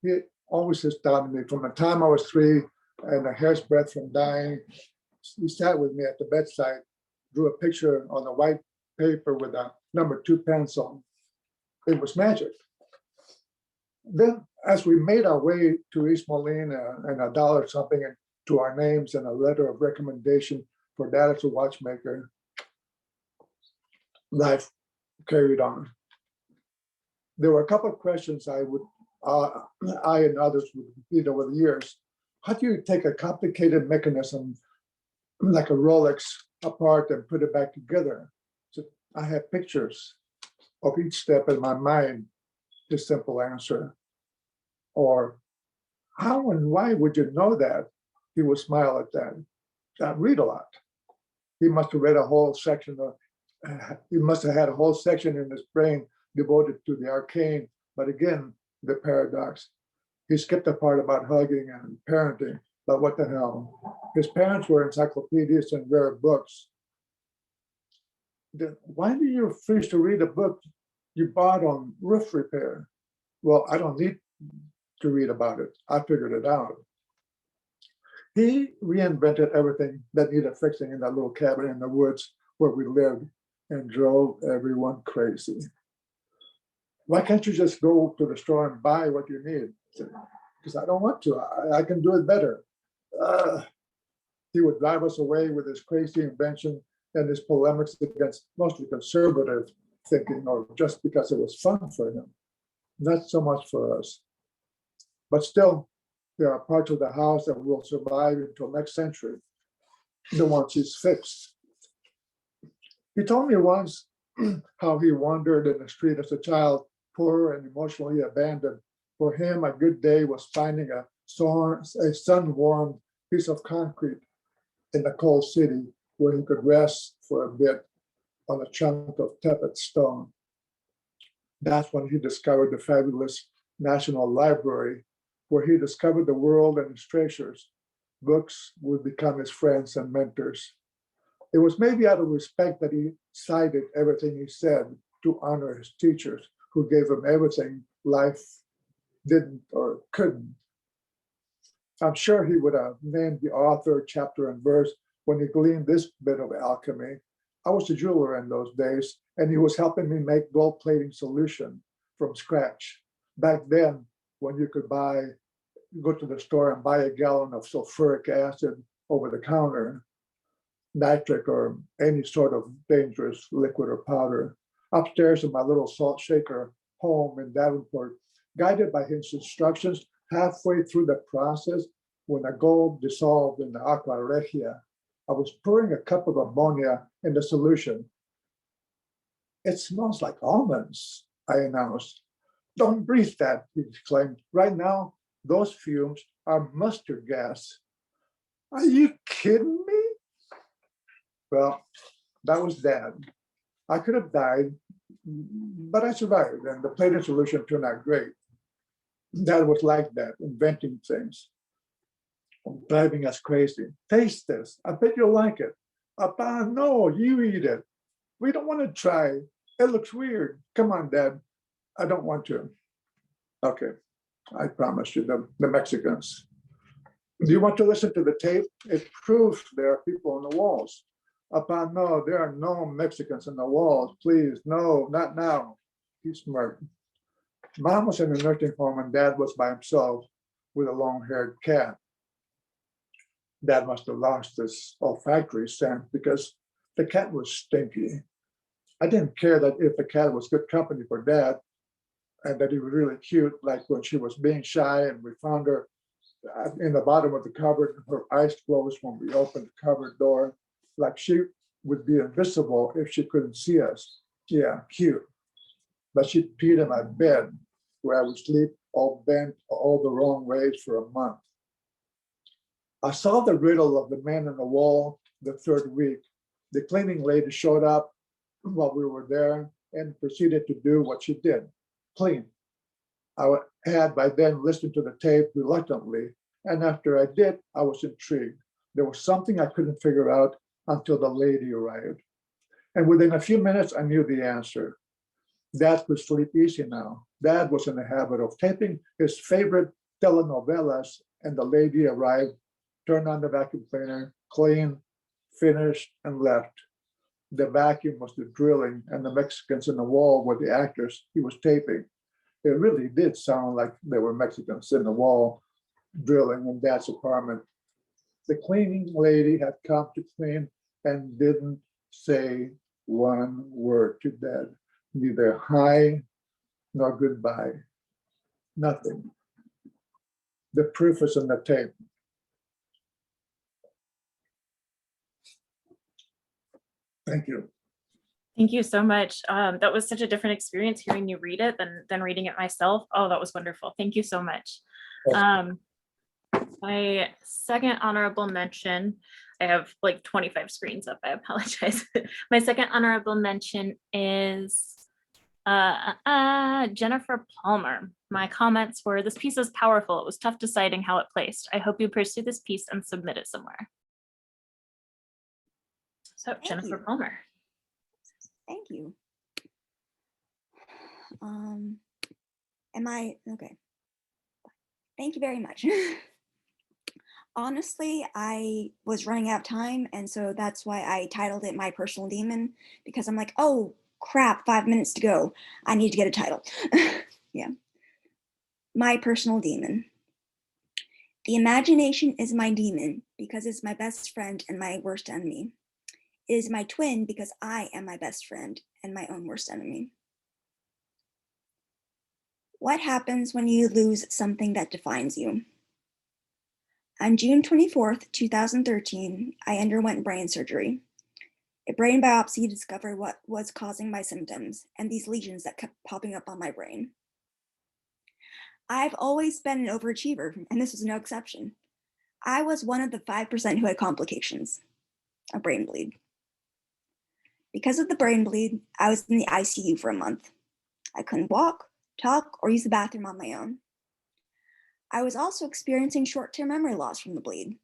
He always astounded me from the time I was 3 and a hair's breadth from dying. He sat with me at the bedside, drew a picture on a white paper with a number 2 pencil. It was magic. Then, as we made our way to East Moline and $1 something to our names and a letter of recommendation for Dad as a watchmaker, life carried on. There were a couple of questions I and others would repeat over the years. How do you take a complicated mechanism like a Rolex apart and put it back together? So I have pictures of each step in my mind, the simple answer. Or how and why would you know that? He would smile at that. I read a lot. He must have read a whole section of, he must have had a whole section in his brain devoted to the arcane, but again, the paradox. He skipped the part about hugging and parenting, but what the hell? His parents were encyclopedias and rare books. Then why do you refuse to read a book you bought on roof repair? Well, I don't need to read about it. I figured it out. He reinvented everything that needed fixing in that little cabin in the woods where we lived and drove everyone crazy. Why can't you just go to the store and buy what you need? Because I don't want to. I can do it better. He would drive us away with his crazy invention and his polemics against mostly conservative thinking, or just because it was fun for him, not so much for us. But still, there are parts of the house that will survive until next century, the ones he's fixed. He told me once how he wandered in the street as a child, poor and emotionally abandoned. For him, a good day was finding a sun-warmed piece of concrete in the cold city where he could rest for a bit on a chunk of tepid stone. That's when he discovered the fabulous National Library, where he discovered the world and its treasures. Books would become his friends and mentors. It was maybe out of respect that he cited everything he said to honor his teachers, who gave him everything life didn't or couldn't. I'm sure he would have named the author, chapter, and verse when he gleaned this bit of alchemy. I was a jeweler in those days, and he was helping me make gold plating solution from scratch. Back then, when you could buy go to the store and buy a gallon of sulfuric acid over the counter, nitric or any sort of dangerous liquid or powder. Upstairs in my little salt shaker home in Davenport, guided by his instructions, halfway through the process, when the gold dissolved in the aqua regia, I was pouring a cup of ammonia in the solution. "It smells like almonds," I announced. "Don't breathe that," he exclaimed. "Right now, those fumes are mustard gas." "Are you kidding me?" Well, that was Dad. I could have died, but I survived, and the plated solution turned out great. Dad was like that, inventing things, driving us crazy. "Taste this. I bet you'll like it." "Papa, no, you eat it. We don't want to try. It looks weird." "Come on, Dad." "I don't want to." "Okay, I promise you, the Mexicans. Do you want to listen to the tape? It proves there are people on the walls." "Papa, no, there are no Mexicans on the walls. Please, no, not now." He smirked. Mom was in a nursing home and Dad was by himself with a long-haired cat. Dad must have lost his olfactory sense because the cat was stinky. I didn't care that if the cat was good company for Dad and that he was really cute, like when she was being shy and we found her in the bottom of the cupboard, her eyes closed when we opened the cupboard door, like she would be invisible if she couldn't see us. Yeah, cute. But she'd peed in my bed where I would sleep all bent all the wrong ways for a month. I solved the riddle of the man on the wall the third week. The cleaning lady showed up while we were there and proceeded to do what she did, clean. I had by then listened to the tape reluctantly, and after I did, I was intrigued. There was something I couldn't figure out until the lady arrived. And within a few minutes, I knew the answer. Dad could sleep easy now. Dad was in the habit of taping his favorite telenovelas, and the lady arrived, turned on the vacuum cleaner, cleaned, finished, and left. The vacuum was the drilling, and the Mexicans in the wall were the actors he was taping. It really did sound like there were Mexicans in the wall drilling in Dad's apartment. The cleaning lady had come to clean and didn't say one word to Dad, neither hi nor goodbye, nothing. The proof is in the tape. Thank you. Thank you so much. That was such a different experience hearing you read it than reading it myself. Oh, that was wonderful. Thank you so much. My second honorable mention, I have like 25 screens up, I apologize. My second honorable mention is Jennifer Palmer. My comments were, "This piece is powerful. It was tough deciding how it placed. I hope you pursue this piece and submit it somewhere." So Jennifer Palmer. Thank you. Am I okay? Thank you very much. Honestly, I was running out of time, and so that's why I titled it My Personal Demon, because I'm like, oh crap, 5 minutes to go. I need to get a title. Yeah. My personal demon. The imagination is my demon because it's my best friend and my worst enemy. It is my twin because I am my best friend and my own worst enemy. What happens when you lose something that defines you? On June 24th, 2013, I underwent brain surgery. A brain biopsy discovered what was causing my symptoms and these lesions that kept popping up on my brain. I've always been an overachiever, and this was no exception. I was one of the 5% who had complications, a brain bleed. Because of the brain bleed, I was in the ICU for a month. I couldn't walk, talk, or use the bathroom on my own. I was also experiencing short-term memory loss from the bleed,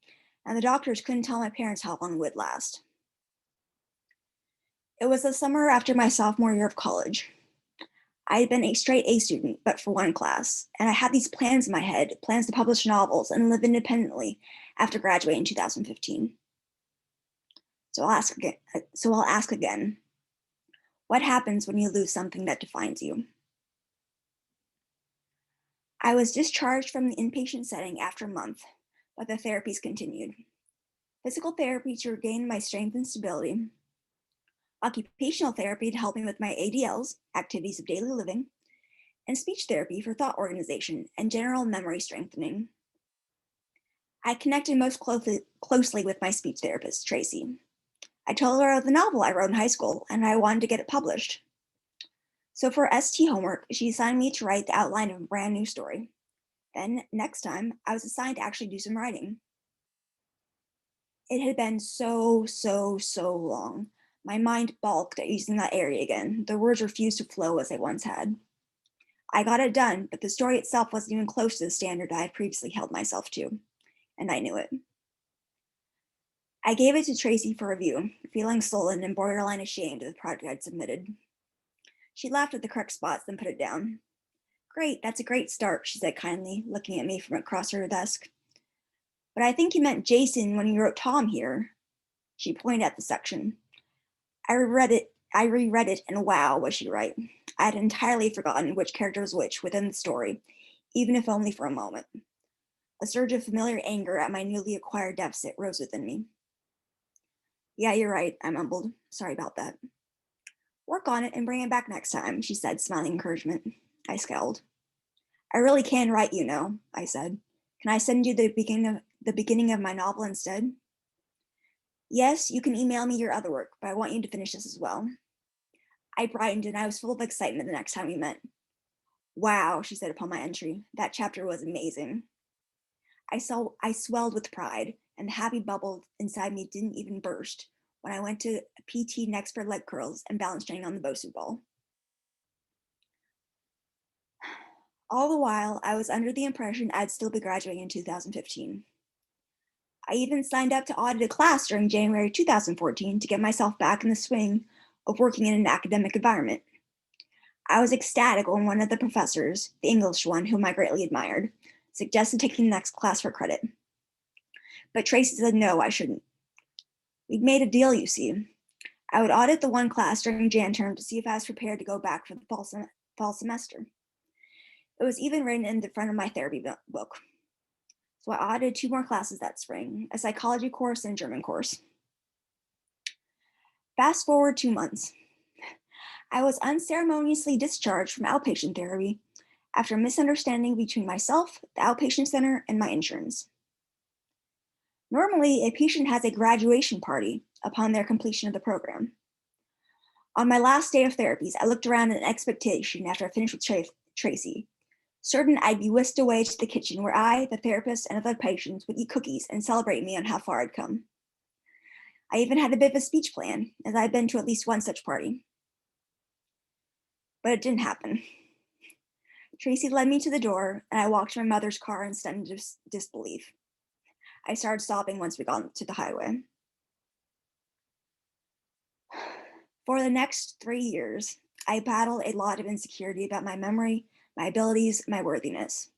and the doctors couldn't tell my parents how long it would last. It was the summer after my sophomore year of college. I had been a straight A student, but for one class, and I had these plans in my head, plans to publish novels and live independently after graduating in 2015. So I'll ask again, what happens when you lose something that defines you? I was discharged from the inpatient setting after a month, but the therapies continued. Physical therapy to regain my strength and stability, occupational therapy to help me with my ADLs, activities of daily living, and speech therapy for thought organization and general memory strengthening. I connected most closely with my speech therapist, Tracy. I told her of the novel I wrote in high school and I wanted to get it published. So for ST homework, she assigned me to write the outline of a brand new story. Then next time, I was assigned to actually do some writing. It had been so long. My mind balked at using that area again. The words refused to flow as they once had. I got it done, but the story itself wasn't even close to the standard I had previously held myself to, and I knew it. I gave it to Tracy for review, feeling sullen and borderline ashamed of the project I'd submitted. She laughed at the correct spots, then put it down. Great, that's a great start, she said kindly, looking at me from across her desk. But I think you meant Jason when you wrote Tom here. She pointed at the section. I reread it, and wow, was she right. I had entirely forgotten which character was which within the story, even if only for a moment. A surge of familiar anger at my newly acquired deficit rose within me. Yeah, you're right, I mumbled. Sorry about that. Work on it and bring it back next time, she said, smiling encouragement. I scowled. I really can write, you know, I said. Can I send you the beginning of my novel instead? Yes, you can email me your other work, but I want you to finish this as well. I brightened and I was full of excitement the next time we met. Wow, she said upon my entry. That chapter was amazing. I swelled with pride, and the happy bubble inside me didn't even burst when I went to PT next for leg curls and balance training on the Bosu ball. All the while, I was under the impression I'd still be graduating in 2015. I even signed up to audit a class during January 2014 to get myself back in the swing of working in an academic environment. I was ecstatic when one of the professors, the English one whom I greatly admired, suggested taking the next class for credit. But Tracy said no, I shouldn't. We'd made a deal, you see. I would audit the one class during Jan term to see if I was prepared to go back for the fall semester. It was even written in the front of my therapy book. So I audited 2 more classes that spring, a psychology course and a German course. Fast forward 2 months. I was unceremoniously discharged from outpatient therapy after a misunderstanding between myself, the outpatient center, and my insurance. Normally, a patient has a graduation party upon their completion of the program. On my last day of therapies, I looked around in expectation after I finished with Tracy, certain I'd be whisked away to the kitchen where I, the therapist, and other patients would eat cookies and celebrate me on how far I'd come. I even had a bit of a speech plan, as I'd been to at least one such party. But it didn't happen. Tracy led me to the door, and I walked to my mother's car in stunned disbelief. I started sobbing once we got to the highway. For the next 3 years, I battled a lot of insecurity about my memory, my abilities, my worthiness.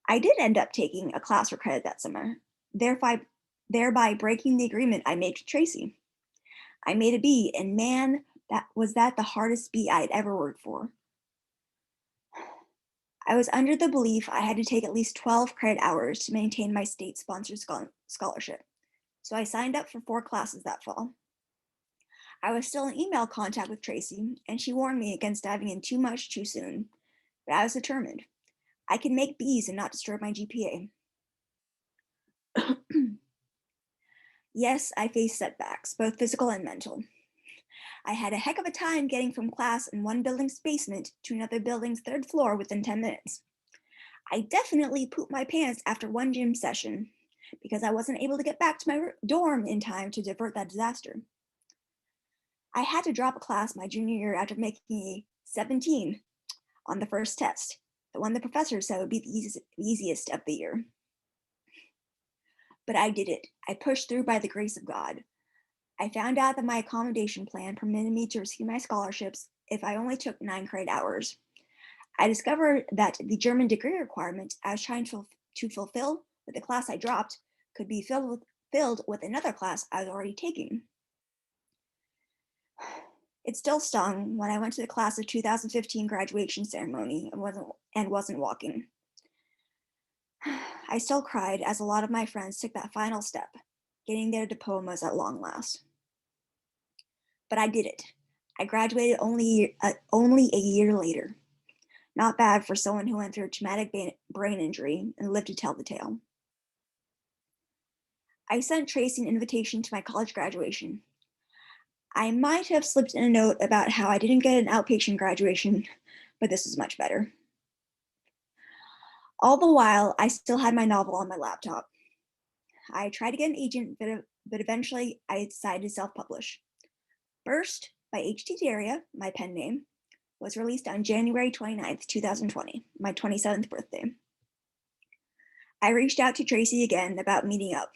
I did end up taking a class for credit that summer, thereby breaking the agreement I made with Tracy. I made a B, and man, that was the hardest B I'd ever worked for. I was under the belief I had to take at least 12 credit hours to maintain my state-sponsored scholarship, so I signed up for 4 classes that fall. I was still in email contact with Tracy, and she warned me against diving in too much too soon, but I was determined. I could make B's and not disturb my GPA. Yes, I faced setbacks, both physical and mental. I had a heck of a time getting from class in one building's basement to another building's 3rd floor within 10 minutes. I definitely pooped my pants after one gym session because I wasn't able to get back to my dorm in time to divert that disaster. I had to drop a class my junior year after making a 17 on the first test, the one the professor said would be the easiest of the year. But I did it. I pushed through by the grace of God. I found out that my accommodation plan permitted me to receive my scholarships if I only took 9 credit hours. I discovered that the German degree requirement I was trying to fulfill with the class I dropped could be filled with another class I was already taking. It still stung when I went to the class of 2015 graduation ceremony and wasn't walking. I still cried as a lot of my friends took that final step, getting their diplomas at long last. But I did it. I graduated only a year later. Not bad for someone who went through a traumatic brain injury and lived to tell the tale. I sent Tracy an invitation to my college graduation. I might have slipped in a note about how I didn't get an outpatient graduation, but this is much better. All the while, I still had my novel on my laptop. I tried to get an agent, but eventually I decided to self-publish. Burst by H.T. Daria, my pen name, was released on January 29th, 2020, my 27th birthday. I reached out to Tracy again about meeting up.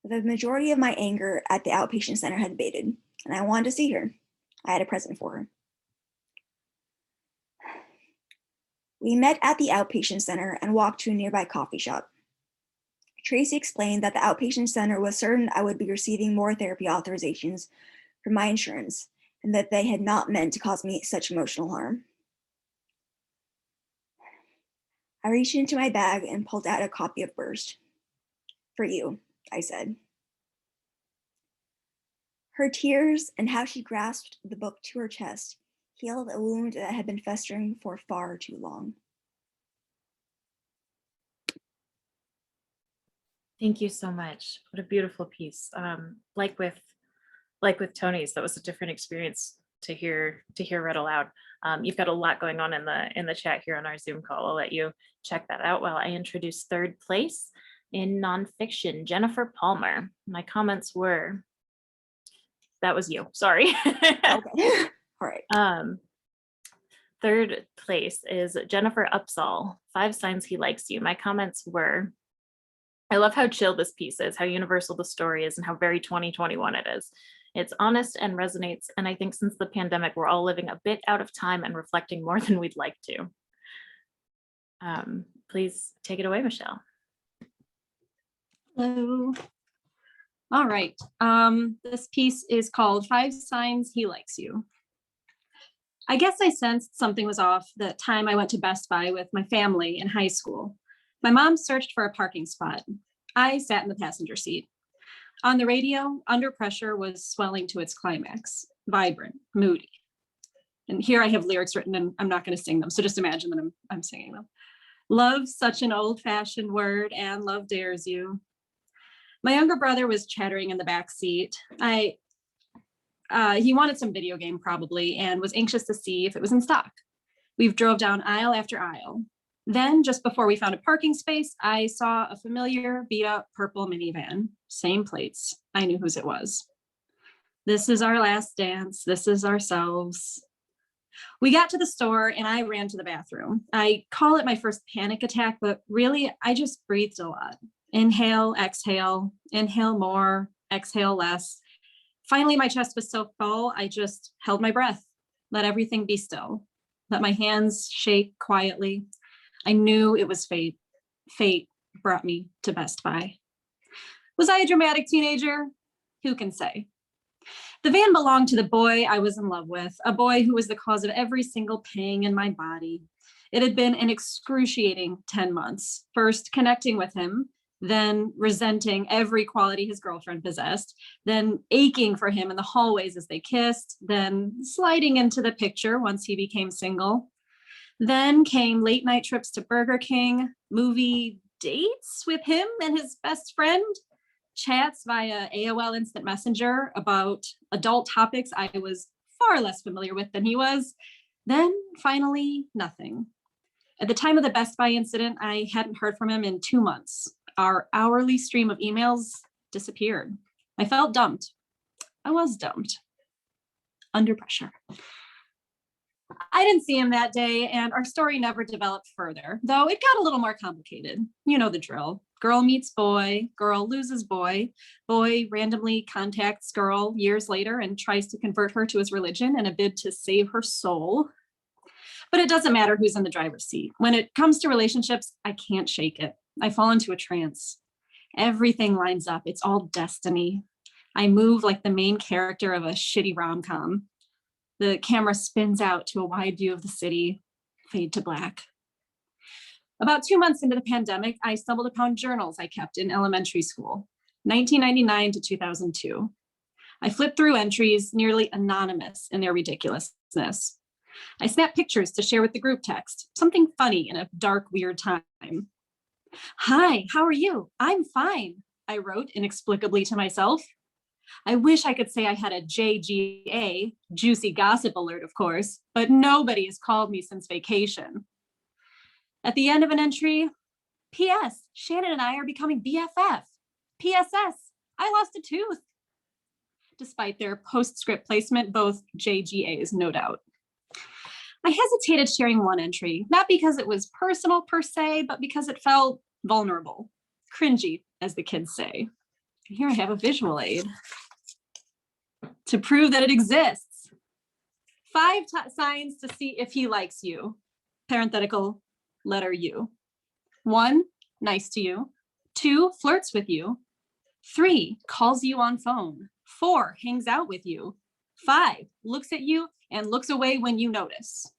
The majority of my anger at the outpatient center had abated, and I wanted to see her. I had a present for her. We met at the outpatient center and walked to a nearby coffee shop. Tracy explained that the outpatient center was certain I would be receiving more therapy authorizations from my insurance, and that they had not meant to cause me such emotional harm. I reached into my bag and pulled out a copy of Burst. For you, I said. Her tears and how she grasped the book to her chest healed a wound that had been festering for far too long. Thank you so much. What a beautiful piece. Like with Tony's, that was a different experience to hear read aloud. You've got a lot going on in the chat here on our Zoom call. I'll let you check that out while I introduce third place in nonfiction, Jennifer Palmer. My comments were, that was you, sorry. Okay. All right. Third place is Jennifer Opsahl, 5 Signs He Likes You. My comments were, I love how chill this piece is, how universal the story is, and how very 2021 it is. It's honest and resonates, and I think since the pandemic, we're all living a bit out of time and reflecting more than we'd like to. Please take it away, Michelle. Hello. All right. This piece is called 5 Signs He Likes You. I guess I sensed something was off the time I went to Best Buy with my family in high school. My mom searched for a parking spot. I sat in the passenger seat. On the radio, Under Pressure was swelling to its climax, vibrant, moody. And here I have lyrics written, and I'm not going to sing them, so just imagine that I'm singing them. Love's such an old-fashioned word, and love dares you. My younger brother was chattering in the back seat. He wanted some video game probably and was anxious to see if it was in stock. We drove down aisle after aisle. Then just before we found a parking space, I saw a familiar beat up purple minivan, same plates. I knew whose it was. This is our last dance. This is ourselves. We got to the store and I ran to the bathroom. I call it my first panic attack, but really I just breathed a lot. Inhale, inhale more, exhale less. Finally, my chest was so full, I just held my breath, let everything be still, let my hands shake quietly. I knew it was fate. Fate brought me to Best Buy. Was I a dramatic teenager? Who can say? The van belonged to the boy I was in love with, a boy who was the cause of every single pang in my body. It had been an excruciating 10 months, first connecting with him, then resenting every quality his girlfriend possessed, then aching for him in the hallways as they kissed, then sliding into the picture once he became single. Then came late night trips to Burger King, movie dates with him and his best friend, chats via AOL Instant Messenger about adult topics I was far less familiar with than he was. Then finally, nothing. At the time of the Best Buy incident, I hadn't heard from him in 2 months. Our hourly stream of emails disappeared. I felt dumped. I was dumped. Under pressure. I didn't see him that day, and our story never developed further, though it got a little more complicated. You know the drill. Girl meets boy, girl loses boy, boy randomly contacts girl years later and tries to convert her to his religion in a bid to save her soul. But it doesn't matter who's in the driver's seat. When it comes to relationships, I can't shake it. I fall into a trance. Everything lines up. It's all destiny. I move like the main character of a shitty rom-com. The camera spins out to a wide view of the city, fade to black. About 2 months into the pandemic, I stumbled upon journals I kept in elementary school, 1999 to 2002. I flipped through entries nearly anonymous in their ridiculousness. I snapped pictures to share with the group text, something funny in a dark, weird time. "Hi, how are you? I'm fine," I wrote inexplicably to myself. I wish I could say I had a JGA, juicy gossip alert, of course, but nobody has called me since vacation. At the end of an entry, "P.S. Shannon and I are becoming BFF. P.S.S. I lost a tooth." Despite their postscript placement, both JGAs, no doubt. I hesitated sharing one entry, not because it was personal per se, but because it felt vulnerable, cringy, as the kids say. Here I have a visual aid to prove that it exists. 5 signs to see if he likes you. Parenthetical, letter U. 1, nice to you. 2, flirts with you. 3, calls you on phone. 4, hangs out with you. 5, looks at you and looks away when you notice.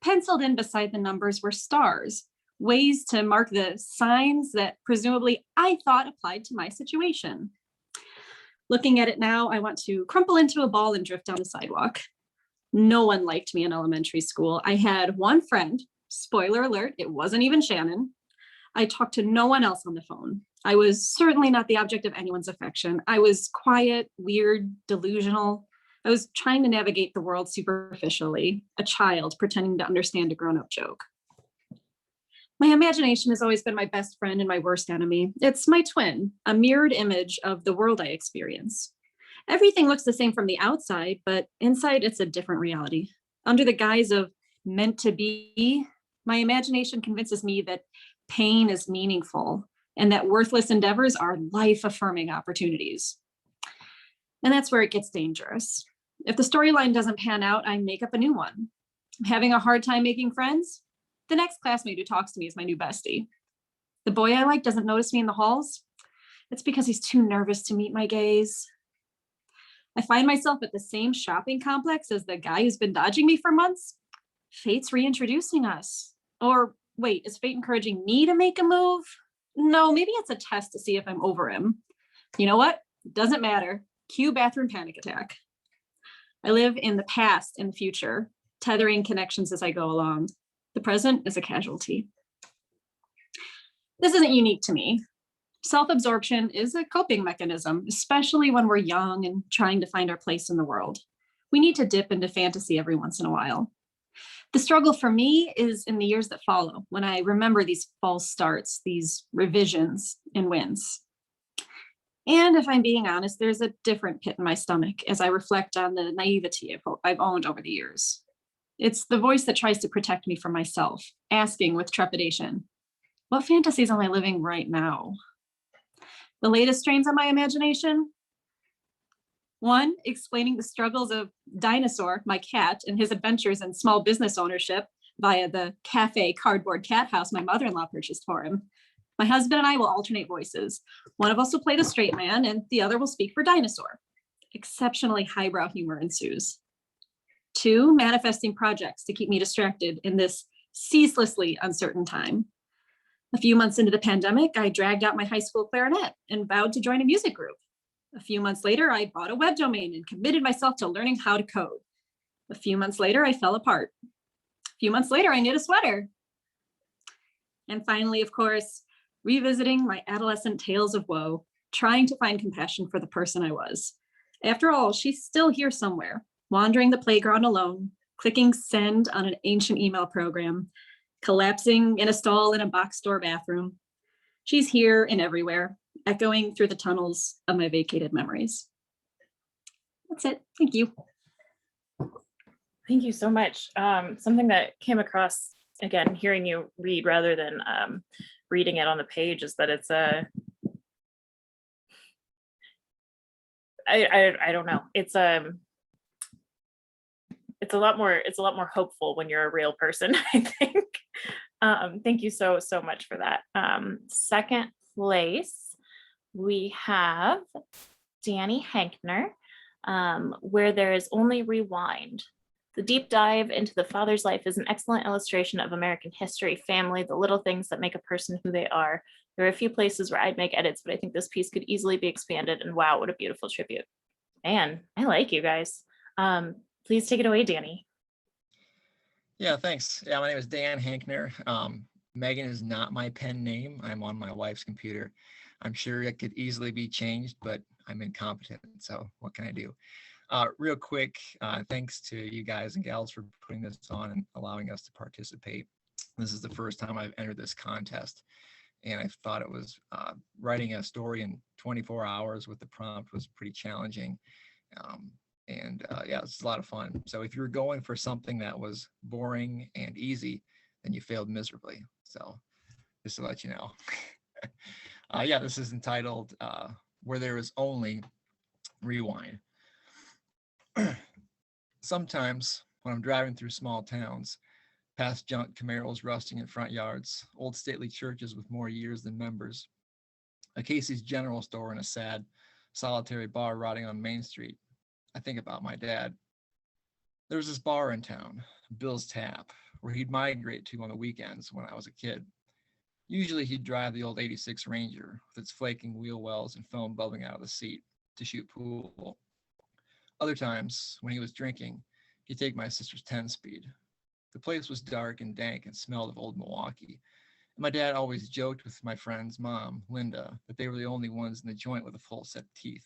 Penciled in beside the numbers were stars, ways to mark the signs that presumably I thought applied to my situation. Looking at it now, I want to crumple into a ball and drift down the sidewalk. No one liked me in elementary school. I had one friend, spoiler alert, it wasn't even Shannon. I talked to no one else on the phone. I was certainly not the object of anyone's affection. I was quiet, weird, delusional. I was trying to navigate the world superficially, a child pretending to understand a grown-up joke. My imagination has always been my best friend and my worst enemy. It's my twin, a mirrored image of the world I experience. Everything looks the same from the outside, but inside it's a different reality. Under the guise of meant to be, my imagination convinces me that pain is meaningful and that worthless endeavors are life-affirming opportunities. And that's where it gets dangerous. If the storyline doesn't pan out, I make up a new one. I'm having a hard time making friends. The next classmate who talks to me is my new bestie. The boy I like doesn't notice me in the halls. It's because he's too nervous to meet my gaze. I find myself at the same shopping complex as the guy who's been dodging me for months. Fate's reintroducing us. Or wait, is fate encouraging me to make a move? No, maybe it's a test to see if I'm over him. You know what? It doesn't matter. Cue bathroom panic attack. I live in the past and the future, tethering connections as I go along. The present is a casualty. This isn't unique to me. Self-absorption is a coping mechanism, especially when we're young and trying to find our place in the world. We need to dip into fantasy every once in a while. The struggle for me is in the years that follow, when I remember these false starts, these revisions and wins. And if I'm being honest, there's a different pit in my stomach as I reflect on the naivety I've owned over the years. It's the voice that tries to protect me from myself, asking with trepidation, what fantasies am I living right now? The latest strains on my imagination? 1, explaining the struggles of Dinosaur, my cat, and his adventures in small business ownership via the cafe cardboard cat house my mother-in-law purchased for him. My husband and I will alternate voices. One of us will play the straight man and the other will speak for Dinosaur. Exceptionally highbrow humor ensues. 2, manifesting projects to keep me distracted in this ceaselessly uncertain time. A few months into the pandemic, I dragged out my high school clarinet and vowed to join a music group. A few months later, I bought a web domain and committed myself to learning how to code. A few months later, I fell apart. A few months later, I knit a sweater. And finally, of course, revisiting my adolescent tales of woe, trying to find compassion for the person I was. After all, she's still here somewhere, wandering the playground alone, clicking send on an ancient email program, collapsing in a stall in a box store bathroom. She's here and everywhere, echoing through the tunnels of my vacated memories. That's it. Thank you. Thank you so much. Something that came across, again, hearing you read rather than reading it on the page, is that it's I don't know. It's a lot more hopeful when you're a real person, I think. Thank you so much for that. Second place, we have Danny Henkner, Where There Is Only Rewind. The deep dive into the father's life is an excellent illustration of American history, family, the little things that make a person who they are. There are a few places where I'd make edits, but I think this piece could easily be expanded, and wow, what a beautiful tribute. Man, I like you guys. Please take it away, Danny. Yeah, thanks. Yeah, my name is Dan Hankner. Megan is not my pen name. I'm on my wife's computer. I'm sure it could easily be changed, but I'm incompetent, so what can I do? Real quick, thanks to you guys and gals for putting this on and allowing us to participate. This is the first time I've entered this contest, and I thought it was writing a story in 24 hours with the prompt was pretty challenging. Yeah, it's a lot of fun. So if you're going for something that was boring and easy, then you failed miserably. So just to let you know. Yeah, this is entitled Where There Is Only Rewind. Sometimes when I'm driving through small towns, past junk Camaros rusting in front yards, old stately churches with more years than members, a Casey's General Store and a sad, solitary bar rotting on Main Street, I think about my dad. There was this bar in town, Bill's Tap, where he'd migrate to on the weekends when I was a kid. Usually he'd drive the old 86 Ranger with its flaking wheel wells and foam bubbling out of the seat to shoot pool. Other times, when he was drinking, he'd take my sister's 10-speed. The place was dark and dank and smelled of old Milwaukee. And my dad always joked with my friend's mom, Linda, that they were the only ones in the joint with a full set of teeth.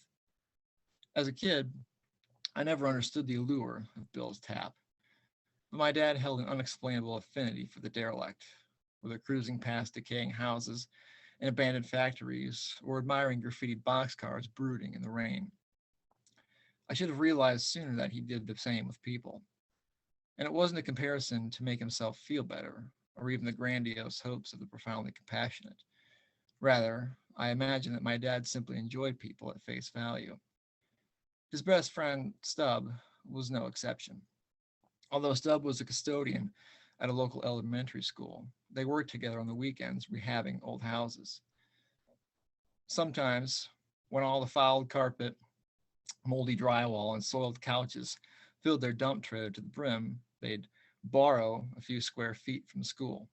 As a kid, I never understood the allure of Bill's Tap. But my dad held an unexplainable affinity for the derelict, whether cruising past decaying houses and abandoned factories or admiring graffitied boxcars brooding in the rain. I should have realized sooner that he did the same with people. And it wasn't a comparison to make himself feel better, or even the grandiose hopes of the profoundly compassionate. Rather, I imagine that my dad simply enjoyed people at face value. His best friend, Stub, was no exception. Although Stub was a custodian at a local elementary school, they worked together on the weekends rehabbing old houses. Sometimes, when all the fouled carpet, moldy drywall, and soiled couches filled their dump trailer to the brim, they'd borrow a few square feet from school.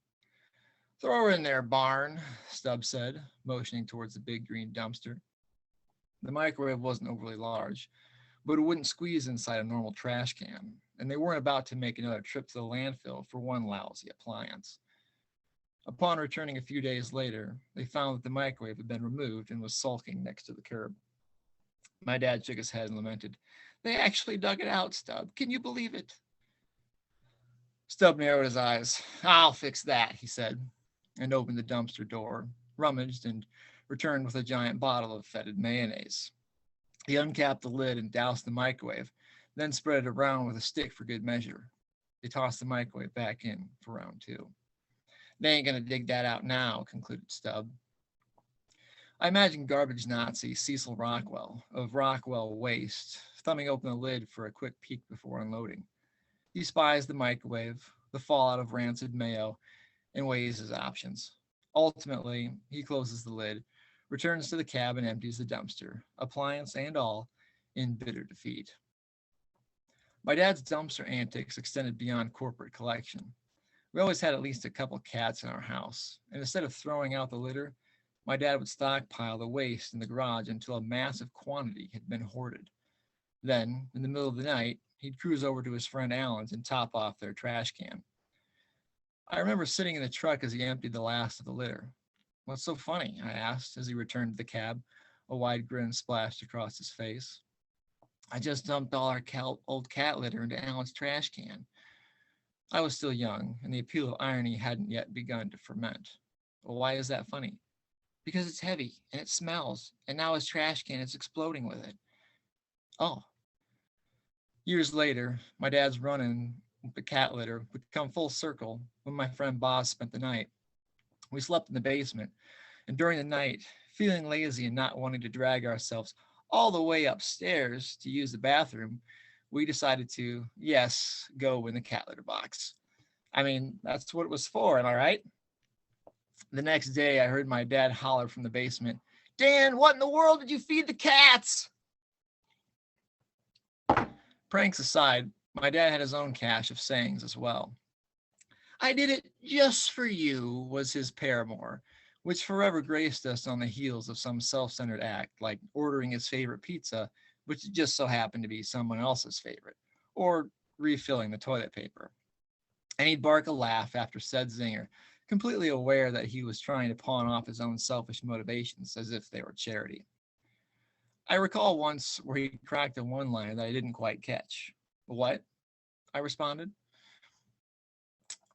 "Throw her in there, Barn," Stubb said, motioning towards the big green dumpster. The microwave wasn't overly large, but it wouldn't squeeze inside a normal trash can, and they weren't about to make another trip to the landfill for one lousy appliance. Upon returning a few days later, they found that the microwave had been removed and was sulking next to the curb. My dad shook his head and lamented, "They actually dug it out, Stubb. Can you believe it?" Stubb narrowed his eyes. "I'll fix that," he said, and opened the dumpster door, rummaged, and returned with a giant bottle of fetid mayonnaise. He uncapped the lid and doused the microwave, then spread it around with a stick for good measure. They tossed the microwave back in for round two. "They ain't gonna dig that out now," concluded Stubb. I imagine garbage Nazi Cecil Rockwell of Rockwell Waste thumbing open the lid for a quick peek before unloading. He spies the microwave, the fallout of rancid mayo, and weighs his options. Ultimately, he closes the lid, returns to the cab, and empties the dumpster, appliance and all, in bitter defeat. My dad's dumpster antics extended beyond corporate collection. We always had at least a couple cats in our house, and instead of throwing out the litter, my dad would stockpile the waste in the garage until a massive quantity had been hoarded. Then, in the middle of the night, he'd cruise over to his friend Alan's and top off their trash can. I remember sitting in the truck as he emptied the last of the litter. "What's so funny?" I asked as he returned to the cab, a wide grin splashed across his face. "I just dumped all our old cat litter into Alan's trash can." I was still young, and the appeal of irony hadn't yet begun to ferment. "Well, why is that funny?" "Because it's heavy, and it smells, and now his trash can is exploding with it." "Oh." Years later, my dad's run-in with the cat litter would come full circle when my friend Boz spent the night. We slept in the basement, and during the night, feeling lazy and not wanting to drag ourselves all the way upstairs to use the bathroom, we decided to, yes, go in the cat litter box. I mean, that's what it was for, am I right? The next day, I heard my dad holler from the basement, "Dan, what in the world did you feed the cats?" Pranks aside, My dad had his own cache of sayings as well. I did it just for you was his paramour, which forever graced us on the heels of some self-centered act, like ordering his favorite pizza, which just so happened to be someone else's favorite, or refilling the toilet paper. And he'd bark a laugh after said zinger, completely aware that he was trying to pawn off his own selfish motivations as if they were charity. I recall once where he cracked a one-liner that I didn't quite catch. What? I responded.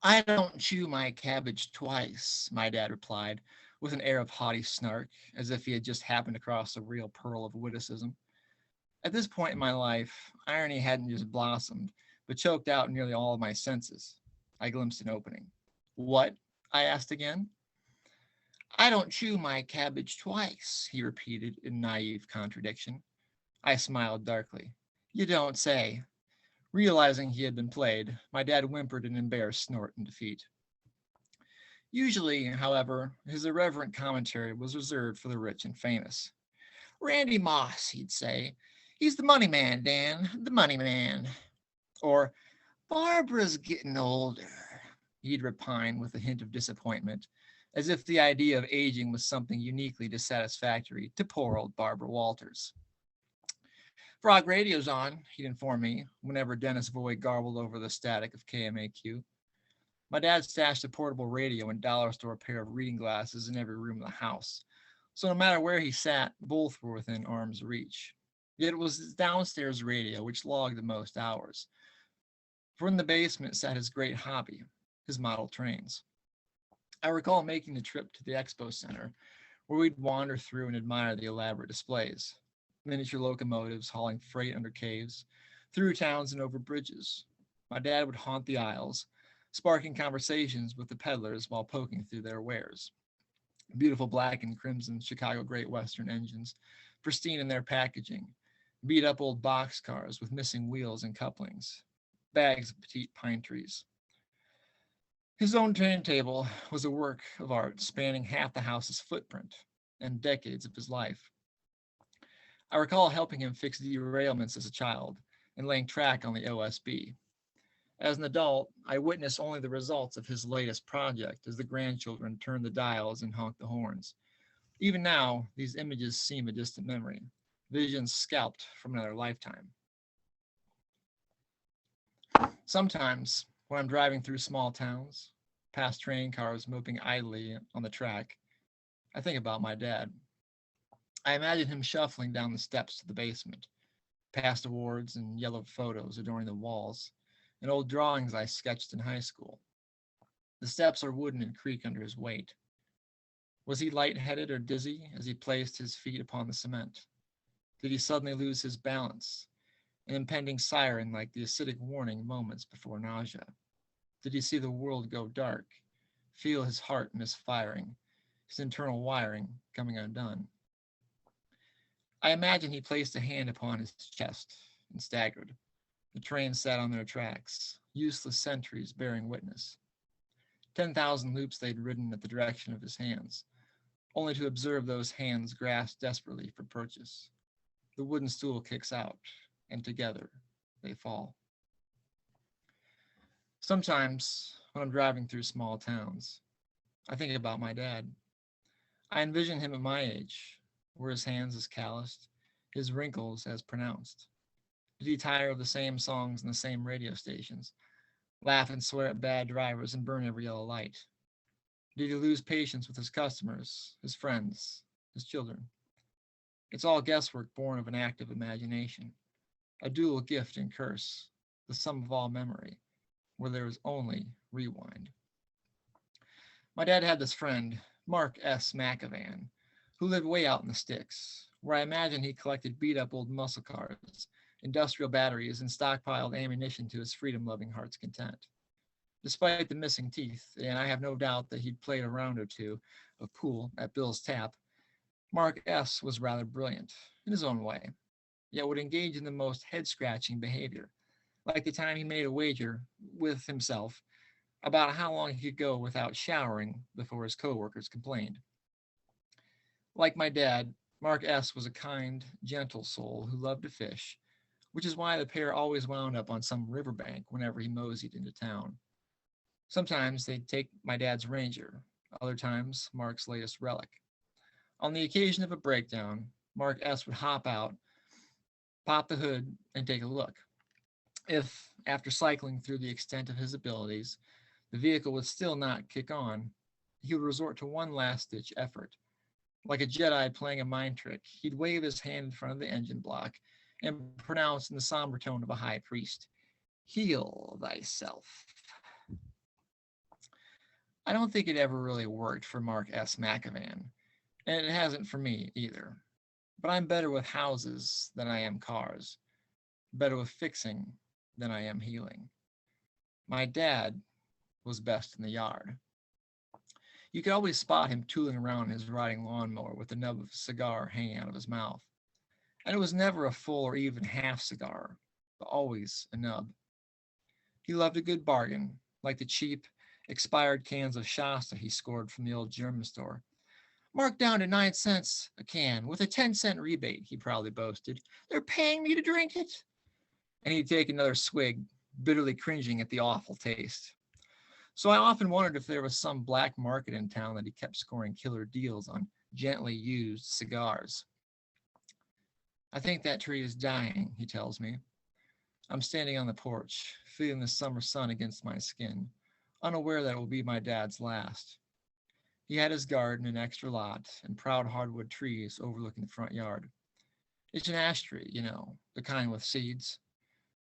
I don't chew my cabbage twice, my dad replied, with an air of haughty snark, as if he had just happened across a real pearl of witticism. At this point in my life, irony hadn't just blossomed, but choked out nearly all of my senses. I glimpsed an opening. What? I asked again. I don't chew my cabbage twice, he repeated in naive contradiction. I smiled darkly. You don't say. Realizing he had been played, my dad whimpered an embarrassed snort in defeat. Usually, however, his irreverent commentary was reserved for the rich and famous. Randy Moss, he'd say. He's the money man, Dan, the money man. Or, Barbara's getting older, he'd repine with a hint of disappointment, as if the idea of aging was something uniquely dissatisfactory to poor old Barbara Walters. Frog radio's on, he'd inform me, whenever Dennis Voigt garbled over the static of KMAQ. My dad stashed a portable radio and dollar store pair of reading glasses in every room of the house, so no matter where he sat, both were within arm's reach. Yet it was his downstairs radio which logged the most hours. For in the basement sat his great hobby, his model trains. I recall making the trip to the expo center, where we'd wander through and admire the elaborate displays. Miniature locomotives hauling freight under caves, through towns and over bridges. My dad would haunt the aisles, sparking conversations with the peddlers while poking through their wares. Beautiful black and crimson Chicago Great Western engines, pristine in their packaging, beat-up old boxcars with missing wheels and couplings, bags of petite pine trees. His own turntable was a work of art spanning half the house's footprint and decades of his life. I recall helping him fix derailments as a child and laying track on the OSB. As an adult, I witnessed only the results of his latest project as the grandchildren turned the dials and honked the horns. Even now, these images seem a distant memory, visions scalped from another lifetime. Sometimes, when I'm driving through small towns, past train cars moping idly on the track, I think about my dad. I imagine him shuffling down the steps to the basement, past awards and yellowed photos adorning the walls, and old drawings I sketched in high school. The steps are wooden and creak under his weight. Was he lightheaded or dizzy as he placed his feet upon the cement? Did he suddenly lose his balance, an impending siren like the acidic warning moments before nausea? Did he see the world go dark, feel his heart misfiring, his internal wiring coming undone? I imagine he placed a hand upon his chest and staggered. The train sat on their tracks, useless sentries bearing witness. 10,000 loops they'd ridden at the direction of his hands, only to observe those hands grasp desperately for purchase. The wooden stool kicks out, and together they fall. Sometimes, when I'm driving through small towns, I think about my dad. I envision him at my age, were his hands as calloused, his wrinkles as pronounced? Did he tire of the same songs and the same radio stations, laugh and swear at bad drivers and burn every yellow light? Did he lose patience with his customers, his friends, his children? It's all guesswork born of an active imagination, a dual gift and curse, the sum of all memory, where there is only rewind. My dad had this friend, Mark S. McAvan, who lived way out in the sticks, where I imagine he collected beat-up old muscle cars, industrial batteries, and stockpiled ammunition to his freedom-loving heart's content. Despite the missing teeth, and I have no doubt that he'd played a round or two of pool at Bill's Tap, Mark S. was rather brilliant in his own way, yet would engage in the most head-scratching behavior, like the time he made a wager with himself about how long he could go without showering before his coworkers complained. Like my dad, Mark S. was a kind, gentle soul who loved to fish, which is why the pair always wound up on some riverbank whenever he moseyed into town. Sometimes they'd take my dad's Ranger, other times Mark's latest relic. On the occasion of a breakdown, Mark S. would hop out, pop the hood, and take a look. If, after cycling through the extent of his abilities, the vehicle would still not kick on, he would resort to one last-ditch effort. Like a Jedi playing a mind trick, he'd wave his hand in front of the engine block and pronounce in the somber tone of a high priest, "Heal thyself." I don't think it ever really worked for Mark S. McAvan, and it hasn't for me either. But I'm better with houses than I am cars, better with fixing than I am healing. My dad was best in the yard. You could always spot him tooling around his riding lawnmower with the nub of a cigar hanging out of his mouth. And it was never a full or even half cigar, but always a nub. He loved a good bargain, like the cheap, expired cans of Shasta he scored from the old German store. "Marked down to 9 cents a can, with a 10-cent rebate," he proudly boasted. "They're paying me to drink it." And he'd take another swig, bitterly cringing at the awful taste. So I often wondered if there was some black market in town that he kept scoring killer deals on gently used cigars. I think that tree is dying, he tells me. I'm standing on the porch, feeling the summer sun against my skin, unaware that it will be my dad's last. He had his garden, an extra lot, and proud hardwood trees overlooking the front yard. It's an ash tree, you know, the kind with seeds.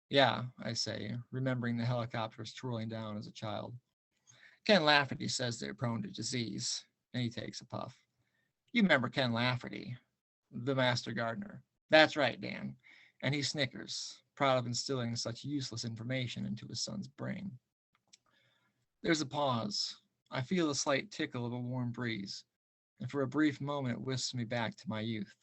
Yeah, I say, remembering the helicopters twirling down as a child. Ken Lafferty says they're prone to disease, and he takes a puff. You remember Ken Lafferty, the master gardener. That's right, Dan. And he snickers, proud of instilling such useless information into his son's brain. There's a pause. I feel a slight tickle of a warm breeze, and for a brief moment it whisks me back to my youth.